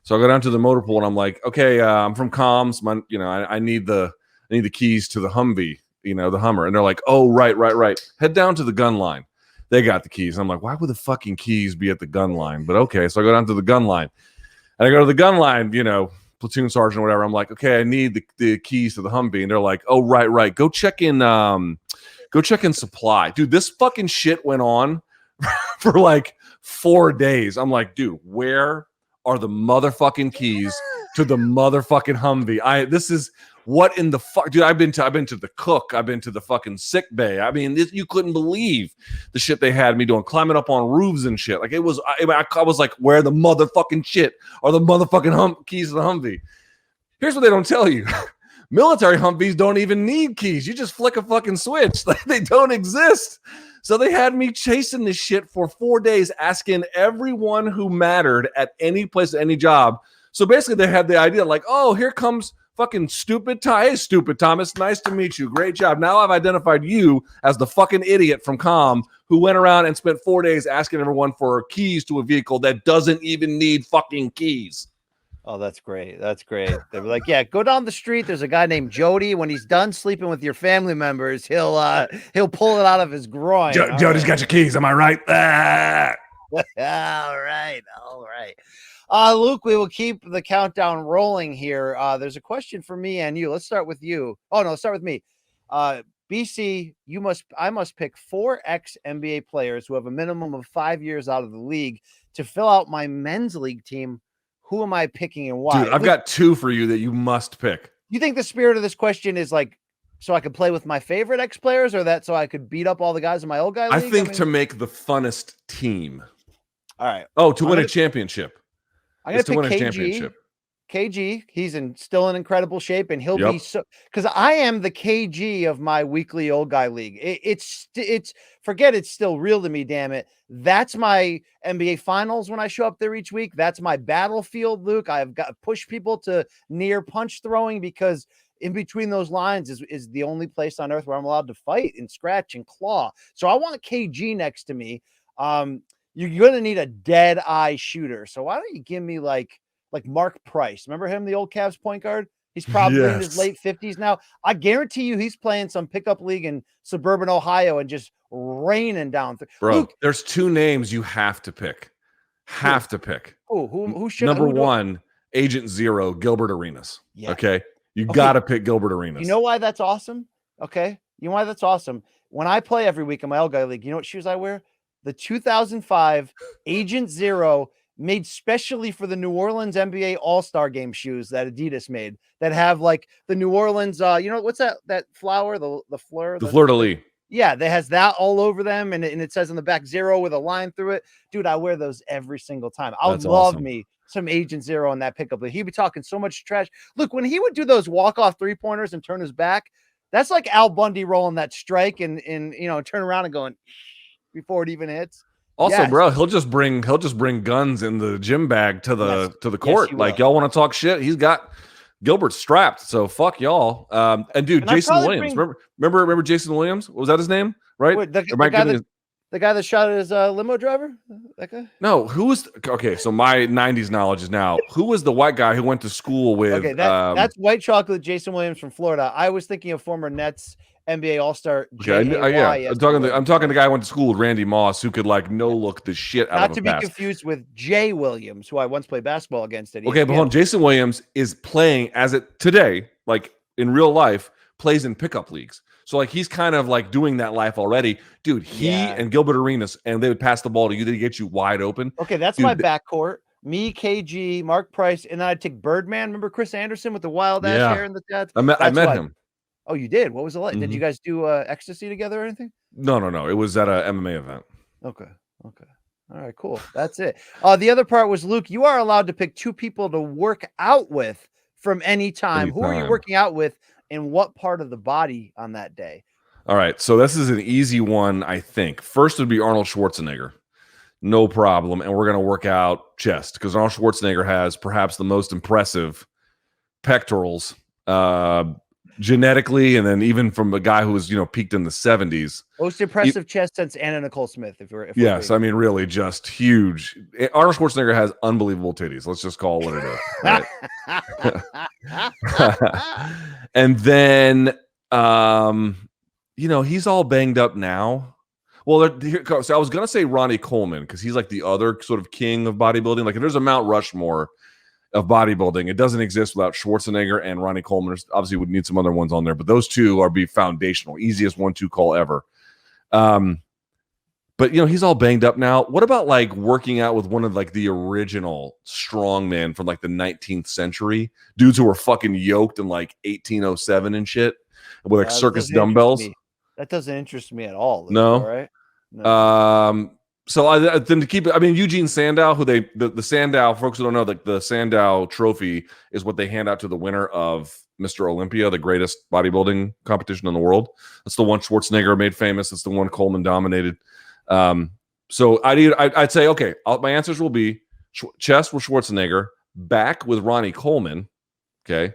B: So I go down to the motor pool and I'm like, "Okay, I'm from comms. I need the keys to the Humvee, the Hummer." And they're like, "Oh, right. Head down to the gun line." They got the keys. And I'm like, why would the fucking keys be at the gun line? But okay, so I go down to the gun line. And I go to the gun line, platoon sergeant or whatever. I'm like, okay, I need the keys to the Humvee. And they're like, "Oh, right. Go check in supply." Dude, this fucking shit went on for like 4 days. I'm like, dude, where are the motherfucking keys to the motherfucking Humvee? This is what in the fuck, dude. I've been to the cook. I've been to the fucking sick bay. I mean, you couldn't believe the shit they had me doing, climbing up on roofs and shit. Like I was like, where the motherfucking shit are the motherfucking keys to the Humvee? Here's what they don't tell you. Military Humvees don't even need keys. You just flick a fucking switch. They don't exist. So they had me chasing this shit for 4 days, asking everyone who mattered at any place, at any job. So basically they had the idea like, "Oh, here comes fucking stupid Hey, stupid Thomas. Nice to meet you. Great job. Now I've identified you as the fucking idiot from comm who went around and spent 4 days asking everyone for keys to a vehicle that doesn't even need fucking keys."
A: Oh, that's great. That's great. They were like, "Yeah, go down the street. There's a guy named Jody. When he's done sleeping with your family members, he'll pull it out of his groin."
B: Jody's got your keys. Am I right?
A: All right. Luke, we will keep the countdown rolling here. There's a question for me and you. Let's start with you. Oh, no, let's start with me. BC, I must pick 4 ex-NBA players who have a minimum of 5 years out of the league to fill out my men's league team. Who am I picking and why?
B: Dude, I've got 2 for you that you must pick.
A: You think the spirit of this question is like so I could play with my favorite ex-players, or that so I could beat up all the guys in my old guy league?
B: I think to make the funnest team.
A: All right.
B: Oh, to win a championship.
A: I'm going to pick KG. KG, he's still in incredible shape, and he'll be so because I am the KG of my weekly old guy league. It's forget it's still real to me. Damn it, that's my NBA finals when I show up there each week. That's my battlefield, Luke. I've got to push people to near punch throwing because in between those lines is the only place on earth where I'm allowed to fight and scratch and claw. So I want KG next to me. You're going to need a dead eye shooter. So why don't you give me like Mark Price? Remember him, the old Cavs point guard? He's probably in his late 50s now. I guarantee you he's playing some pickup league in suburban Ohio and just raining down.
B: Bro,
A: Luke,
B: there's 2 names you have to pick.
A: Who should
B: Number 1, Agent Zero, Gilbert Arenas.
A: Yeah.
B: Okay. You got to pick Gilbert Arenas.
A: You know why that's awesome? Okay. You know why that's awesome? When I play every week in my old guy league, you know what shoes I wear? The 2005 Agent Zero made specially for the New Orleans NBA All-Star Game shoes that Adidas made that have like the New Orleans, what's that flower? The fleur?
B: The fleur-de-lis.
A: Yeah, that has that all over them. And it says on the back 0 with a line through it. Dude, I wear those every single time. I would love me some Agent Zero in that pickup. He'd be talking so much trash. Look, when he would do those walk-off 3-pointers and turn his back, that's like Al Bundy rolling that strike and turn around and going before it even hits.
B: Also, bro, he'll just bring guns in the gym bag to the court. Like y'all want to talk shit, he's got Gilbert strapped. So fuck y'all. And dude, Jason Williams. Remember Jason Williams? What was that his name? Right?
A: Wait, the guy that shot his limo driver? That guy?
B: No, who was okay? So my 90s knowledge is now who was the white guy who went to school with
A: that's White Chocolate Jason Williams from Florida. I was thinking of former Nets NBA All-Star.
B: I'm talking the guy who went to school with Randy Moss who could like no look the shit out of
A: Not to be confused with Jay Williams, who I once played basketball against.
B: Okay, but hold on. Jason Williams is playing today, like in real life, plays in pickup leagues. So like he's kind of like doing that life already. Dude, and Gilbert Arenas, and they would pass the ball to you to get you wide open.
A: Okay, that's my backcourt. Me, KG, Mark Price, and then I'd take Birdman. Remember Chris Anderson with the wild ass hair and the tats?
B: I met him.
A: Oh, you did? What was it like? Mm-hmm. Did you guys do ecstasy together or anything?
B: No. It was at a MMA event.
A: Okay. All right, cool. That's it. The other part was, Luke, you are allowed to pick 2 people to work out with from any time. Who are you
B: Anytime.
A: working out with and what part of the body on that day?
B: All right, so this is an easy one, I think. First would be Arnold Schwarzenegger. No problem. And we're going to work out chest because Arnold Schwarzenegger has perhaps the most impressive pectorals genetically, and then even from a guy who was, peaked in the 70s.
A: Most impressive chest since Anna Nicole Smith,
B: Yes, I mean, really just huge. Arnold Schwarzenegger has unbelievable titties. Let's just call it what it is. Right? And then, he's all banged up now. Well, so I was going to say Ronnie Coleman because he's like the other sort of king of bodybuilding. Like if there's a Mount Rushmore of bodybuilding, it doesn't exist without Schwarzenegger and Ronnie Coleman. Obviously, would need some other ones on there, but those two are foundational. Easiest 1-2 call ever. But he's all banged up now. What about like working out with one of like the original strongmen from like the 19th century dudes who were fucking yoked in like 1807 and shit with like circus dumbbells?
A: That doesn't interest me at all, Luke.
B: No.
A: All right. No.
B: So then to keep it, I mean, Eugene Sandow, who the Sandow, folks who don't know, like the Sandow Trophy is what they hand out to the winner of Mr. Olympia, the greatest bodybuilding competition in the world. That's the one Schwarzenegger made famous. That's the one Coleman dominated. So I'd say, okay, my answers will be chest with Schwarzenegger, back with Ronnie Coleman. Okay.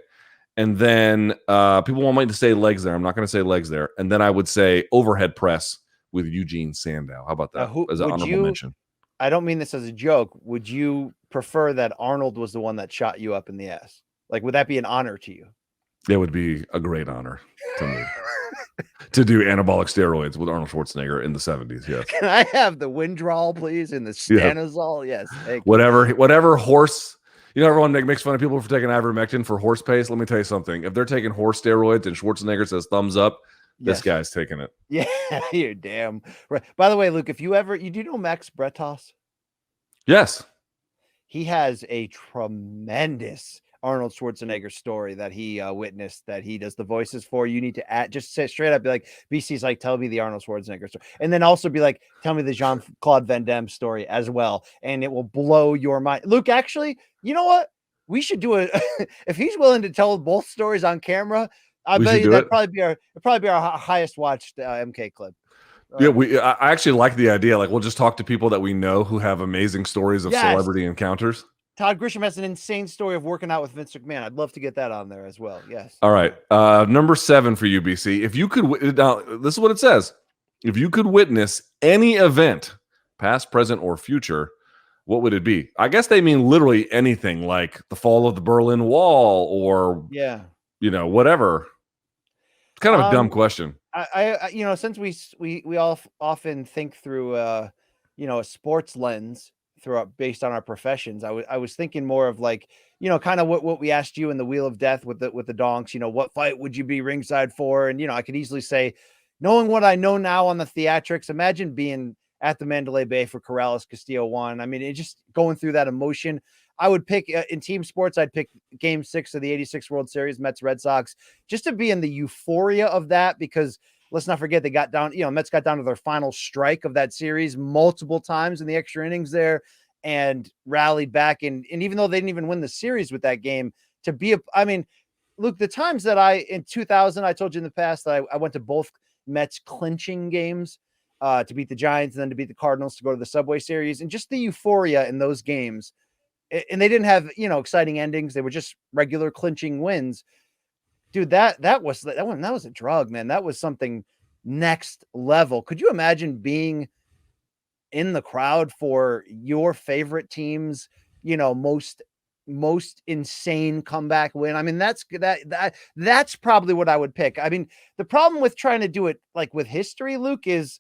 B: And then people want me to say legs there. I'm not going to say legs there. And then I would say overhead press with Eugene Sandow. How about that as an honorable mention?
A: I don't mean this as a joke. Would you prefer that Arnold was the one that shot you up in the ass? Like, would that be an honor to you?
B: It would be a great honor to me to do anabolic steroids with Arnold Schwarzenegger in the 70s. Yes.
A: Can I have the Windrol, please, and the Stanozol? Yes.
B: Whatever horse. Everyone makes fun of people for taking ivermectin for horse pace. Let me tell you something. If they're taking horse steroids and Schwarzenegger says thumbs up, this guy's taking it.
A: Yeah, you're damn right. By the way, Luke, if you do you know Max Bretos?
B: Yes.
A: He has a tremendous Arnold Schwarzenegger story that he witnessed that he does the voices for. You need to just say straight up, be like, BC's like, tell me the Arnold Schwarzenegger story. And then also be like, tell me the Jean-Claude Van Damme story as well. And it will blow your mind. Luke, actually, you know what? We should do it. If he's willing to tell both stories on camera, I bet you that'd probably be our highest watched MK clip.
B: Yeah, I actually like the idea. Like, we'll just talk to people that we know who have amazing stories of celebrity encounters.
A: Todd Grisham has an insane story of working out with Vince McMahon. I'd love to get that on there as well. Yes.
B: All right. Number 7 for you, BC. If you could, now this is what it says. If you could witness any event, past, present, or future, what would it be? I guess they mean literally anything, like the fall of the Berlin Wall or whatever. It's kind of a dumb question.
A: I since we all often think through a sports lens based on our professions, I was thinking more of like, kind of what we asked you in the Wheel of Death with the donks, what fight would you be ringside for? And I could easily say, knowing what I know now on the theatrics, imagine being at the Mandalay Bay for Corrales Castillo 1. I mean, it just going through that emotion. I would pick in team sports, I'd pick game 6 of the 86 World Series, Mets Red Sox, just to be in the euphoria of that, because let's not forget they got down, Mets got down to their final strike of that series multiple times in the extra innings there and rallied back. And even though they didn't even win the series with that game, Luke, the times that in 2000, I told you in the past that I went to both Mets clinching games to beat the Giants and then to beat the Cardinals to go to the Subway Series, and just the euphoria in those games. And they didn't have, exciting endings. They were just regular clinching wins. Dude, that was a drug, man. That was something next level. Could you imagine being in the crowd for your favorite team's, most insane comeback win? I mean, that's probably what I would pick. I mean, the problem with trying to do it like with history, Luke, is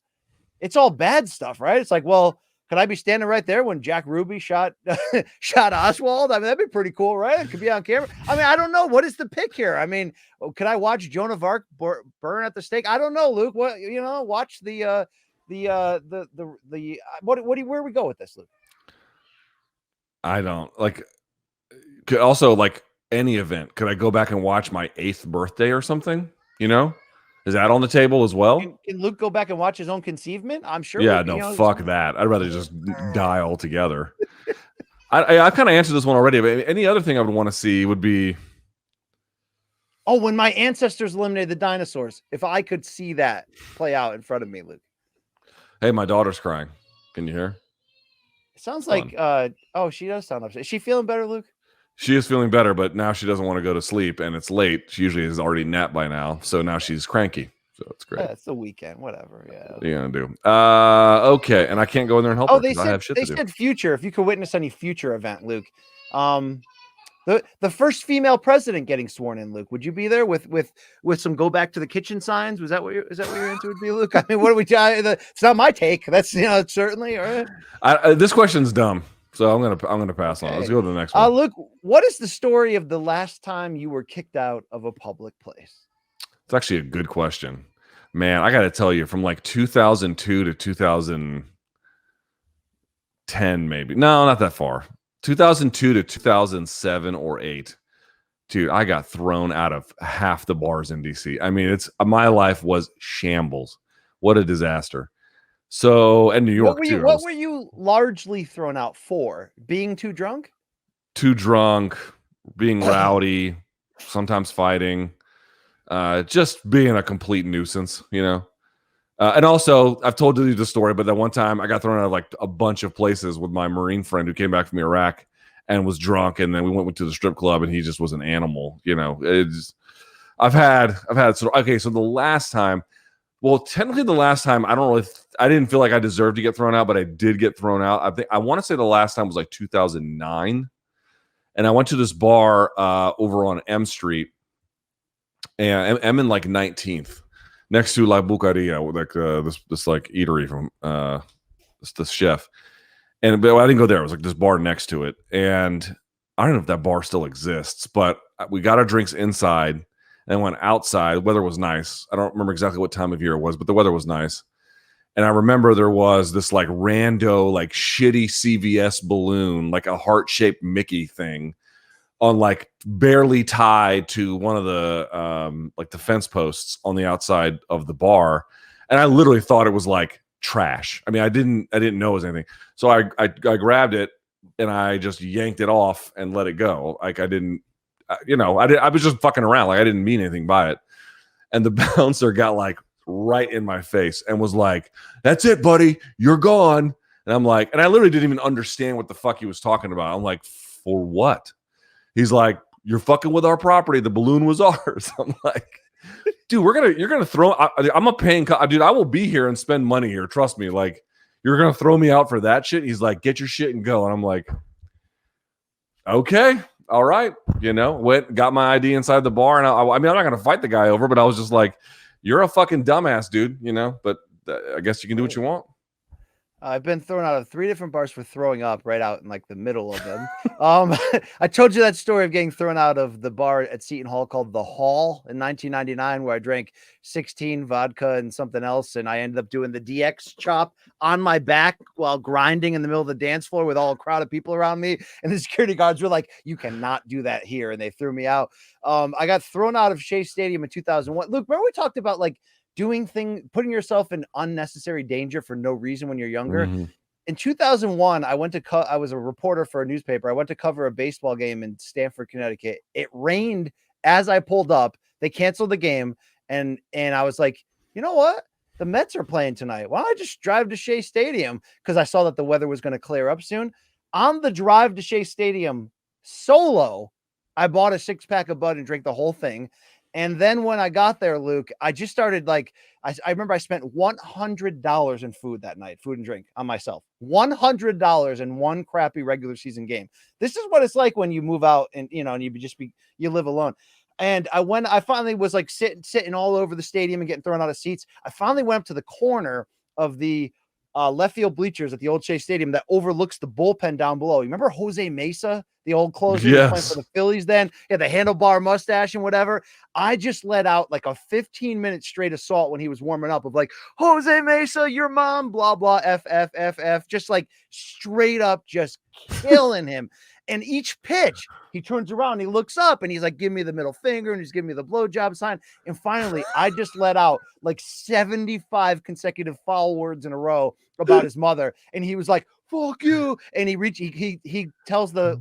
A: it's all bad stuff, right? It's like, well, could I be standing right there when Jack Ruby shot Oswald? I mean, that'd be pretty cool, right? It could be on camera. I mean, I don't know. What is the pick here? I mean, could I watch Joan of Arc burn at the stake? I don't know, Luke. What, watch where we go with this, Luke?
B: I don't like. Could also like any event. Could I go back and watch my 8th birthday or something? Is that on the table as well?
A: Can Luke go back and watch his own conceivement? I'm sure.
B: Yeah, no, fuck that. I'd rather just die altogether. I kind of answered this one already, but any other thing I would want to see would be.
A: Oh, when my ancestors eliminated the dinosaurs. If I could see that play out in front of me, Luke.
B: Hey, my daughter's crying. Can you hear?
A: It sounds like, oh, she does sound upset. Is she feeling better, Luke?
B: She is feeling better, but now she doesn't want to go to sleep, and it's late. She usually has already napped by now, so now she's cranky. So it's great.
A: It's the weekend, whatever. Yeah.
B: What are you gonna do? Okay, and I can't go in there and help her.
A: They
B: said
A: future. If you could witness any future event, Luke. The first female president getting sworn in, Luke. Would you be there with some go back to the kitchen signs? Is that what you're into would be, Luke? I mean, what are we? It's not my take. That's certainly. All right.
B: This question's dumb, so I'm gonna pass on. Let's go to the next one.
A: Luke, what is the story of the last time you were kicked out of a public place?
B: It's actually a good question, man. I got to tell you, from like 2002 to 2010, maybe. No, not that far. 2002 to 2007 or 8, dude, I got thrown out of half the bars in DC. I mean, my life was shambles. What a disaster. So, and New York too.
A: What were you largely thrown out for? Being too drunk?
B: Too drunk, being rowdy, sometimes fighting, just being a complete nuisance, And also, I've told you the story, but that one time I got thrown out of like a bunch of places with my Marine friend who came back from Iraq and was drunk, and then we went to the strip club, and he just was an animal. I've had okay. So the last time, well, technically the last time, I didn't feel like I deserved to get thrown out, but I did get thrown out. I want to say the last time was like 2009, and I went to this bar over on M Street, and I'm in like 19th. Next to La Bucaria, like this like eatery from this chef, but I didn't go there. It was like this bar next to it, and I don't know if that bar still exists. But we got our drinks inside and went outside. The weather was nice. I don't remember exactly what time of year it was, but the weather was nice. And I remember there was this like rando, like shitty CVS balloon, like a heart-shaped Mickey thing, on like barely tied to one of the like the fence posts on the outside of the bar, and I literally thought it was like trash. I mean, I didn't know it was anything, so I grabbed it and I just yanked it off and let it go. Like I didn't, I was just fucking around. Like I didn't mean anything by it, and the bouncer got like right in my face and was like, "That's it, buddy, you're gone." And I'm like, and I literally didn't even understand what the fuck he was talking about. I'm like, for what? He's like, "You're fucking with our property. The balloon was ours." I'm like, dude, you're gonna throw. I'm a paying, dude. I will be here and spend money here. Trust me. Like, you're gonna throw me out for that shit. He's like, "Get your shit and go." And I'm like, okay, all right. Got my ID inside the bar, and I mean, I'm not gonna fight the guy over, but I was just like, "You're a fucking dumbass, dude." But I guess you can do what you want.
A: I've been thrown out of 3 different bars for throwing up right out in like the middle of them. I told you that story of getting thrown out of the bar at Seton Hall called The Hall in 1999, where I drank 16 vodka and something else, and I ended up doing the DX chop on my back while grinding in the middle of the dance floor with all a crowd of people around me. And the security guards were like, "You cannot do that here," and they threw me out. I got thrown out of Shea Stadium in 2001. Luke, remember we talked about like putting yourself in unnecessary danger for no reason when you're younger.
B: Mm-hmm.
A: In 2001, I was a reporter for a newspaper. I went to cover a baseball game in Stamford, Connecticut. It rained as I pulled up. They canceled the game. And I was like, you know what? The Mets are playing tonight. Why don't I just drive to Shea Stadium? Because I saw that the weather was going to clear up soon. On the drive to Shea Stadium solo, I bought a 6-pack of Bud and drank the whole thing. And then when I got there, Luke, I just started like, I remember I spent $100 in food that night, food and drink on myself. $100 in one crappy regular season game. This is what it's like when you move out and, and you live alone. And I finally was like sitting all over the stadium and getting thrown out of seats. I finally went up to the corner of the left field bleachers at the old Shea Stadium that overlooks the bullpen down below. You remember Jose Mesa, the old closer playing for the Phillies then? Yeah, the handlebar mustache and whatever. I just let out like a 15-minute straight assault when he was warming up of like, "Jose Mesa, your mom, blah, blah, F, just like straight up just killing him. And each pitch, he turns around, he looks up, and he's like, give me the middle finger, and he's giving me the blowjob sign. And finally, I just let out like 75 consecutive foul words in a row about his mother. And he was like, fuck you. And he tells the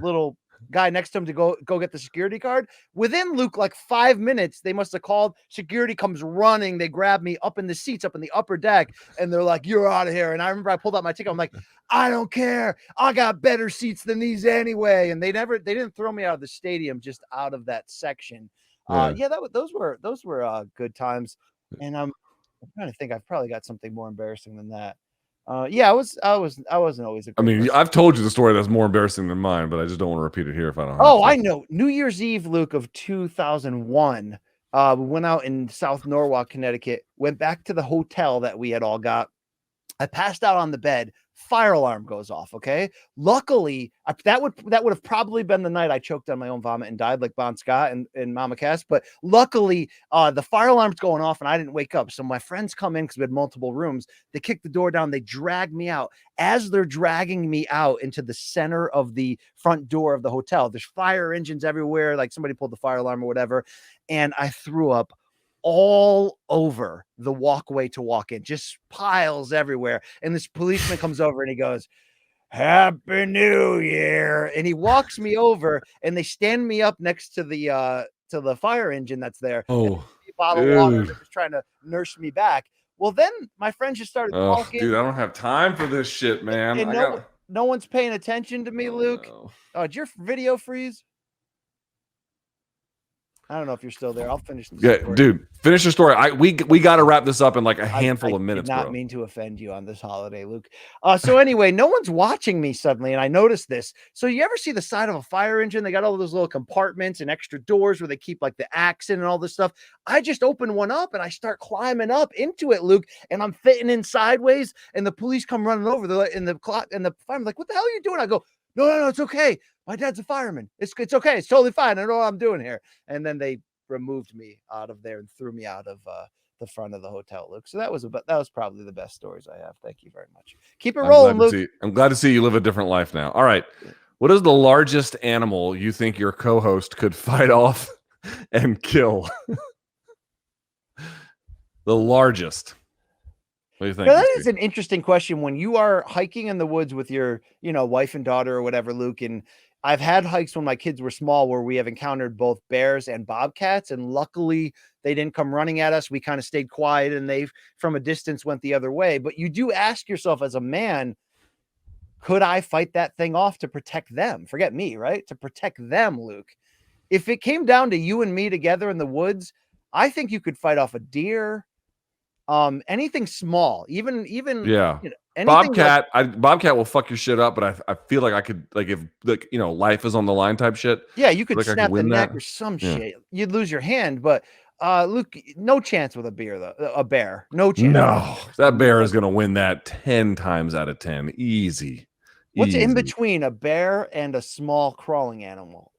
A: little guy next to him to go get the security card. Within, Luke, like 5 minutes, they must have called. Security comes running. They grab me up in the seats up in the upper deck, and they're like, you're out of here. And I remember I pulled out my ticket. I'm like, I don't care. I got better seats than these anyway. And they didn't throw me out of the stadium, just out of that section. Those were good times. And I'm trying to think. I've probably got something more embarrassing than that. I wasn't always a great person.
B: I've told you the story that's more embarrassing than mine, but I just don't want to repeat it here if I don't have
A: to.
B: I
A: know. New Year's Eve, Luke, of 2001. We went out in South Norwalk, Connecticut, went back to the hotel that we had all got. I passed out on the bed. Fire alarm goes off. Okay. Luckily, that would have probably been the night I choked on my own vomit and died like Bon Scott and Mama Cass. But luckily, the fire alarm's going off and I didn't wake up. So my friends come in because we had multiple rooms. They kick the door down. They drag me out. As they're dragging me out into the center of the front door of the hotel, there's fire engines everywhere. Like somebody pulled the fire alarm or whatever. And I threw up all over the walkway to walk in, just piles everywhere. And this policeman comes over and he goes, Happy New Year. And he walks me over and they stand me up next to the fire engine that's there.
B: Oh,
A: a bottle of water. They're just trying to nurse me back. Well, then my friends just started talking.
B: Dude, I don't have time for this shit, man.
A: And no one's paying attention to me, Luke. No. Did your video freeze? I don't know if you're still there. I'll finish this story.
B: Dude, finish the story. We got to wrap this up in like a handful of minutes,
A: bro. I did not mean to offend you on this holiday, Luke. So anyway, no one's watching me suddenly, and I noticed this. So you ever see the side of a fire engine? They got all those little compartments and extra doors where they keep like the axe in and all this stuff. I just open one up and I start climbing up into it, Luke, and I'm fitting in sideways, and the police come running over and the fireman's like, what the hell are you doing? I go, no, it's okay. My dad's a fireman. It's okay. It's totally fine. I know what I'm doing here. And then they removed me out of there and threw me out of the front of the hotel, Luke. So that was probably the best stories I have. Thank you very much. Keep it rolling, Luke.
B: I'm glad to see you live a different life now. All right. What is the largest animal you think your co-host could fight off and kill? The largest. What do you think?
A: Now, that is an interesting question when you are hiking in the woods with your, wife and daughter or whatever, Luke. And I've had hikes when my kids were small where we have encountered both bears and bobcats. And luckily they didn't come running at us. We kind of stayed quiet and they, from a distance, went the other way. But you do ask yourself as a man, could I fight that thing off to protect them? Forget me, right? To protect them, Luke. If it came down to you and me together in the woods, I think you could fight off a deer. Anything small, even
B: Bobcat. Bobcat will fuck your shit up, but I feel like I could, like, if life is on the line type shit.
A: Yeah, you could snap the neck or some shit. You'd lose your hand, but Luke, no chance with a bear. No chance.
B: No, that bear is gonna win that 10 times out of 10. Easy.
A: What's in between a bear and a small crawling animal?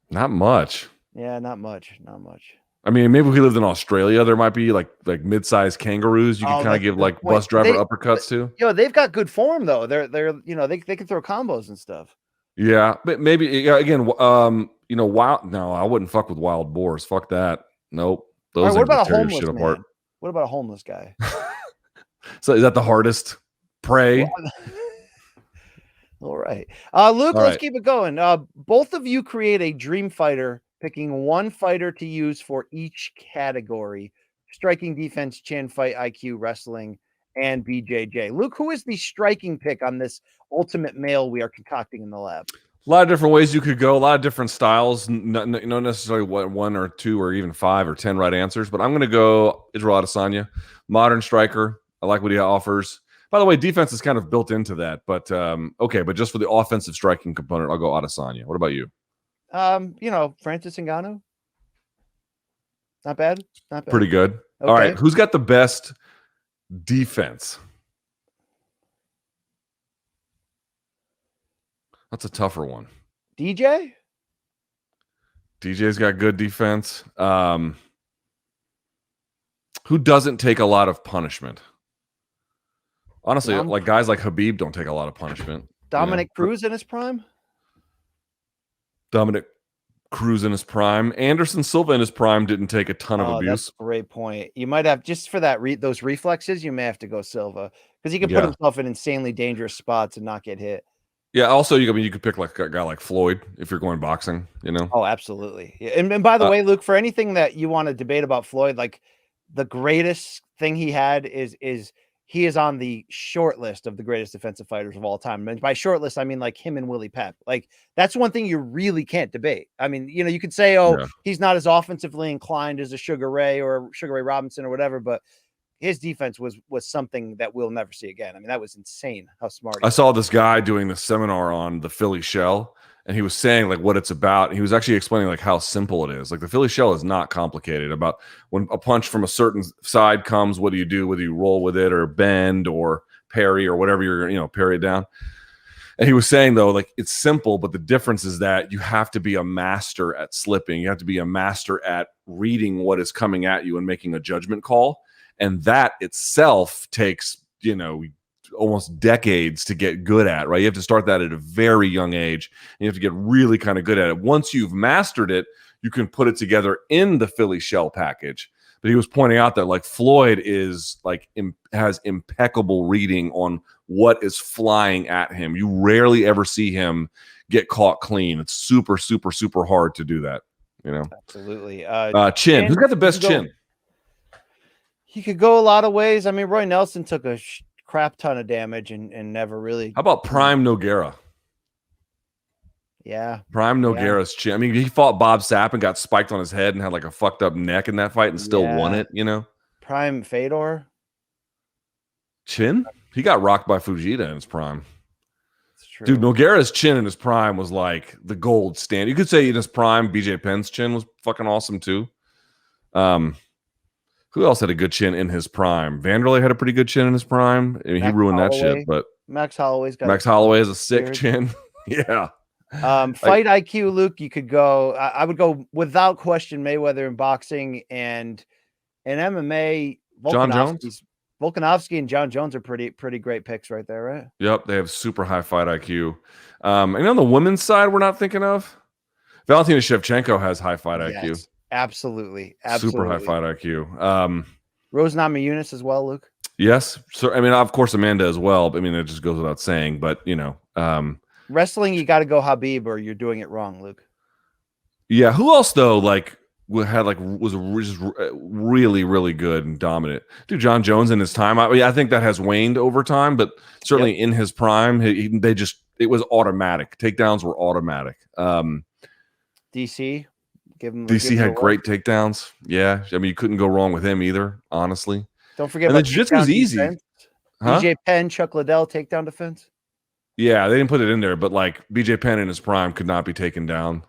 B: Not much.
A: Yeah, not much.
B: I mean, maybe if we lived in Australia, there might be like mid-sized kangaroos you can kind of give like bus driver uppercuts to.
A: They've got good form though. They're they can throw combos and stuff.
B: Yeah, but maybe again, wild. No, I wouldn't fuck with wild boars. Fuck that. Nope. Those
A: what about a homeless man? Apart. What about a homeless guy?
B: So is that the hardest prey?
A: All right, Luke. Let's keep it going. Both of you create a dream fighter, picking one fighter to use for each category: striking, defense, chin, fight, IQ, wrestling, and BJJ. Luke, who is the striking pick on this ultimate male we are concocting in the lab?
B: A lot of different ways you could go, a lot of different styles, not necessarily one or two or even 5 or 10 right answers, but I'm going to go Israel Adesanya, modern striker. I like what he offers. By the way, defense is kind of built into that, but but just for the offensive striking component, I'll go Adesanya. What about you?
A: Francis Ngannou. Not bad.
B: Pretty good. Okay. All right. Who's got the best defense? That's a tougher one.
A: DJ?
B: DJ's got good defense. Who doesn't take a lot of punishment? Honestly, like guys like Habib don't take a lot of punishment.
A: Dominic Cruz in his prime?
B: Dominic Cruz in his prime. Anderson Silva in his prime didn't take a ton of abuse.
A: That's a great point. You might have, just for that those reflexes, you may have to go Silva, because he can put
B: Yeah.
A: himself in insanely dangerous spots and not get hit.
B: Yeah. Also, you could pick like a guy like Floyd if you're going boxing, you know?
A: Oh, absolutely. Yeah, and by the way, Luke, for anything that you want to debate about Floyd, like, the greatest thing he had is he is on the short list of the greatest defensive fighters of all time. And by short list, I mean like him and Willie Pep. Like, that's one thing you really can't debate. I mean, you know, you could say, oh,
B: Yeah.
A: he's not as offensively inclined as a Sugar Ray or Sugar Ray Robinson or whatever, but his defense was something that we'll never see again. I mean, that was insane how smart he
B: I
A: was.
B: saw this guy doing the seminar on the Philly shell, and he was saying like what it's about. He was actually explaining like how simple it is. Like the Philly shell is not complicated. About when a punch from a certain side comes, what do you do? Whether you roll with it or bend or parry or whatever you're, you know, parry it down. And he was saying though, like it's simple, but the difference is that you have to be a master at slipping. You have to be a master at reading what is coming at you and making a judgment call. And that itself takes, you know, almost decades to get good at, right? You have to start that at a very young age, and you have to get really kind of good at it. Once you've mastered it, you can put it together in the Philly shell package. But he was pointing out that like Floyd is like has impeccable reading on what is flying at him. You rarely ever see him get caught clean. It's super, super, super hard to do that, you know?
A: Absolutely.
B: Chin. Who's got the best chin?
A: He could go a lot of ways. I mean, Roy Nelson took a crap ton of damage and never really.
B: How about Prime Nogueira?
A: Yeah.
B: Prime Nogueira's chin. I mean, he fought Bob Sapp and got spiked on his head and had like a fucked up neck in that fight and still won it, you know?
A: Prime Fedor.
B: Chin? He got rocked by Fujita in his prime.
A: That's true.
B: Dude, Nogueira's chin in his prime was like the gold standard. You could say in his prime, BJ Penn's chin was fucking awesome too. Who else had a good chin in his prime? Vanderlei had a pretty good chin in his prime. I mean, he ruined that shit, but
A: Max Holloway
B: has a sick chin. Yeah.
A: Fight IQ, Luke, you could go. I would go without question Mayweather in boxing, and in MMA,
B: John Jones.
A: Volkanovski and John Jones are pretty great picks right there, right?
B: Yep, they have super high fight IQ. And on the women's side, we're not thinking of Valentina Shevchenko has high fight IQ.
A: Absolutely.
B: Super high fight IQ.
A: Rose Namajunas as well, Luke.
B: Yes. So I mean, of course, Amanda as well. I mean, it just goes without saying, but you know,
A: wrestling, you got to go Habib or you're doing it wrong, Luke.
B: Yeah. Who else though? Like was just really, really good and dominant. Dude, John Jones in his time. I think that has waned over time, but certainly in his prime, it was automatic. Takedowns were automatic.
A: DC.
B: DC had great takedowns. Yeah. I mean, you couldn't go wrong with him either, honestly.
A: Don't forget
B: about the jiu-jitsu is easy.
A: Huh? BJ Penn, Chuck Liddell, takedown defense.
B: Yeah, they didn't put it in there, but like BJ Penn in his prime could not be taken down.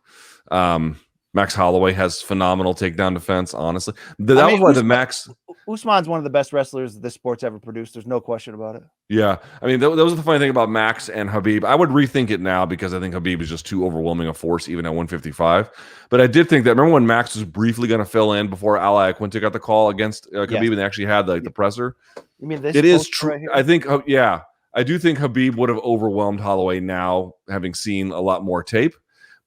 B: Max Holloway has phenomenal takedown defense, honestly. That was why the Max...
A: Usman's one of the best wrestlers that this sport's ever produced. There's no question about it.
B: Yeah. I mean, that was the funny thing about Max and Habib. I would rethink it now because I think Habib is just too overwhelming a force, even at 155. But I did think that, remember when Max was briefly going to fill in before Ali Aquinta got the call against Habib and they actually had the presser?
A: You mean this?
B: It is true. Right, I think, I do think Habib would have overwhelmed Holloway now, having seen a lot more tape.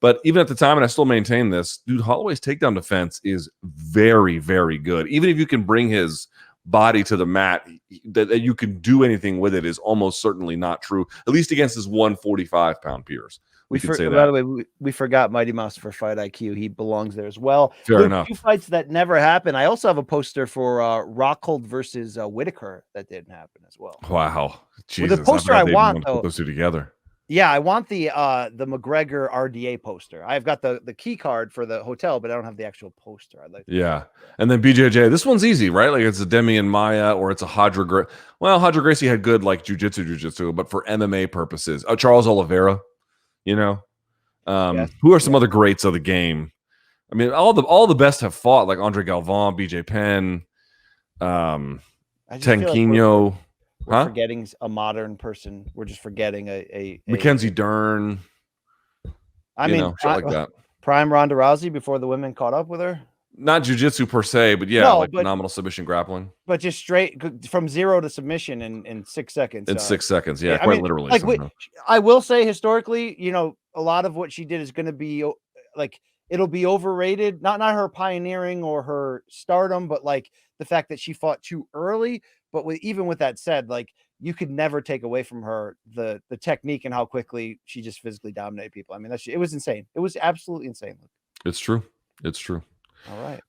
B: But even at the time, and I still maintain this, dude, Holloway's takedown defense is very, very good. Even if you can bring his body to the mat, that you can do anything with it is almost certainly not true, at least against his 145-pound peers. We could say that.
A: By the way, we forgot Mighty Mouse for Fight IQ. He belongs there as well.
B: Fair enough.
A: 2 fights that never happened. I also have a poster for Rockhold versus Whitaker that didn't happen as well.
B: Wow. Jesus.
A: Well, the poster I want, though,
B: put those two together.
A: Yeah, I want the McGregor RDA poster. I've got the key card for the hotel, but I don't have the actual poster. I'd like to.
B: Yeah. And then BJJ. This one's easy, right? Like it's a Demian Maia or it's a Hadra. Well, Hadra Gracie had good like jiu-jitsu, but for MMA purposes. Charles Oliveira, you know. Who are some other greats of the game? I mean, all the best have fought, like Andre Galvan, BJ Penn, Tenquinho.
A: We're forgetting a modern person. We're just forgetting a
B: Mackenzie Dern.
A: I mean,
B: shit like that.
A: Prime Ronda Rousey before the women caught up with her.
B: not jujitsu per se, but yeah,
A: No,
B: like
A: but
B: phenomenal submission grappling
A: just straight from 0 to submission in 6 seconds.
B: in 6 seconds. Yeah,
A: I
B: quite
A: mean,
B: literally.
A: like
B: Somehow.
A: I will say historically, a lot of what she did is going to be like it'll be overrated. Not her pioneering or her stardom, but like the fact that she fought too early. But even with that said, like you could never take away from her the technique and how quickly she just physically dominated people. I mean, it was insane. It was absolutely insane.
B: It's true. It's true.
A: All right.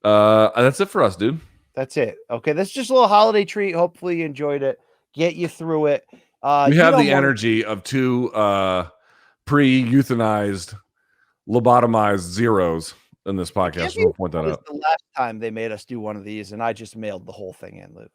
B: That's it for us, dude.
A: That's it. Okay, that's just a little holiday treat. Hopefully you enjoyed it. Get you through it.
B: We have the energy of two pre-euthanized, lobotomized zeros in this podcast. We'll point that out.
A: The last time they made us do one of these, and I just mailed the whole thing in, Luke.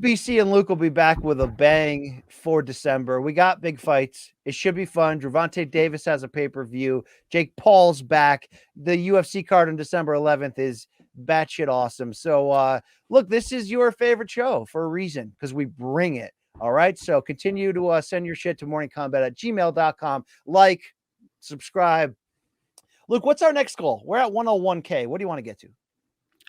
A: BC and Luke will be back with a bang for December. We got big fights. It should be fun. Gervonta Davis has a pay-per-view. Jake Paul's back. The UFC card on December 11th is batshit awesome. So, look, this is your favorite show for a reason because we bring it. All right. So continue to send your shit to morningcombat@gmail.com. Like, subscribe. Luke, what's our next goal? We're at 101K. What do you want to get to?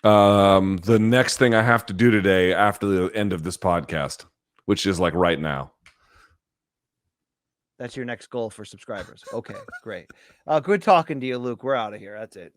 B: The next thing I have to do today after the end of this podcast, which is like right now.
A: That's your next goal for subscribers. Okay, great. Good talking to you, Luke. We're out of here. That's it.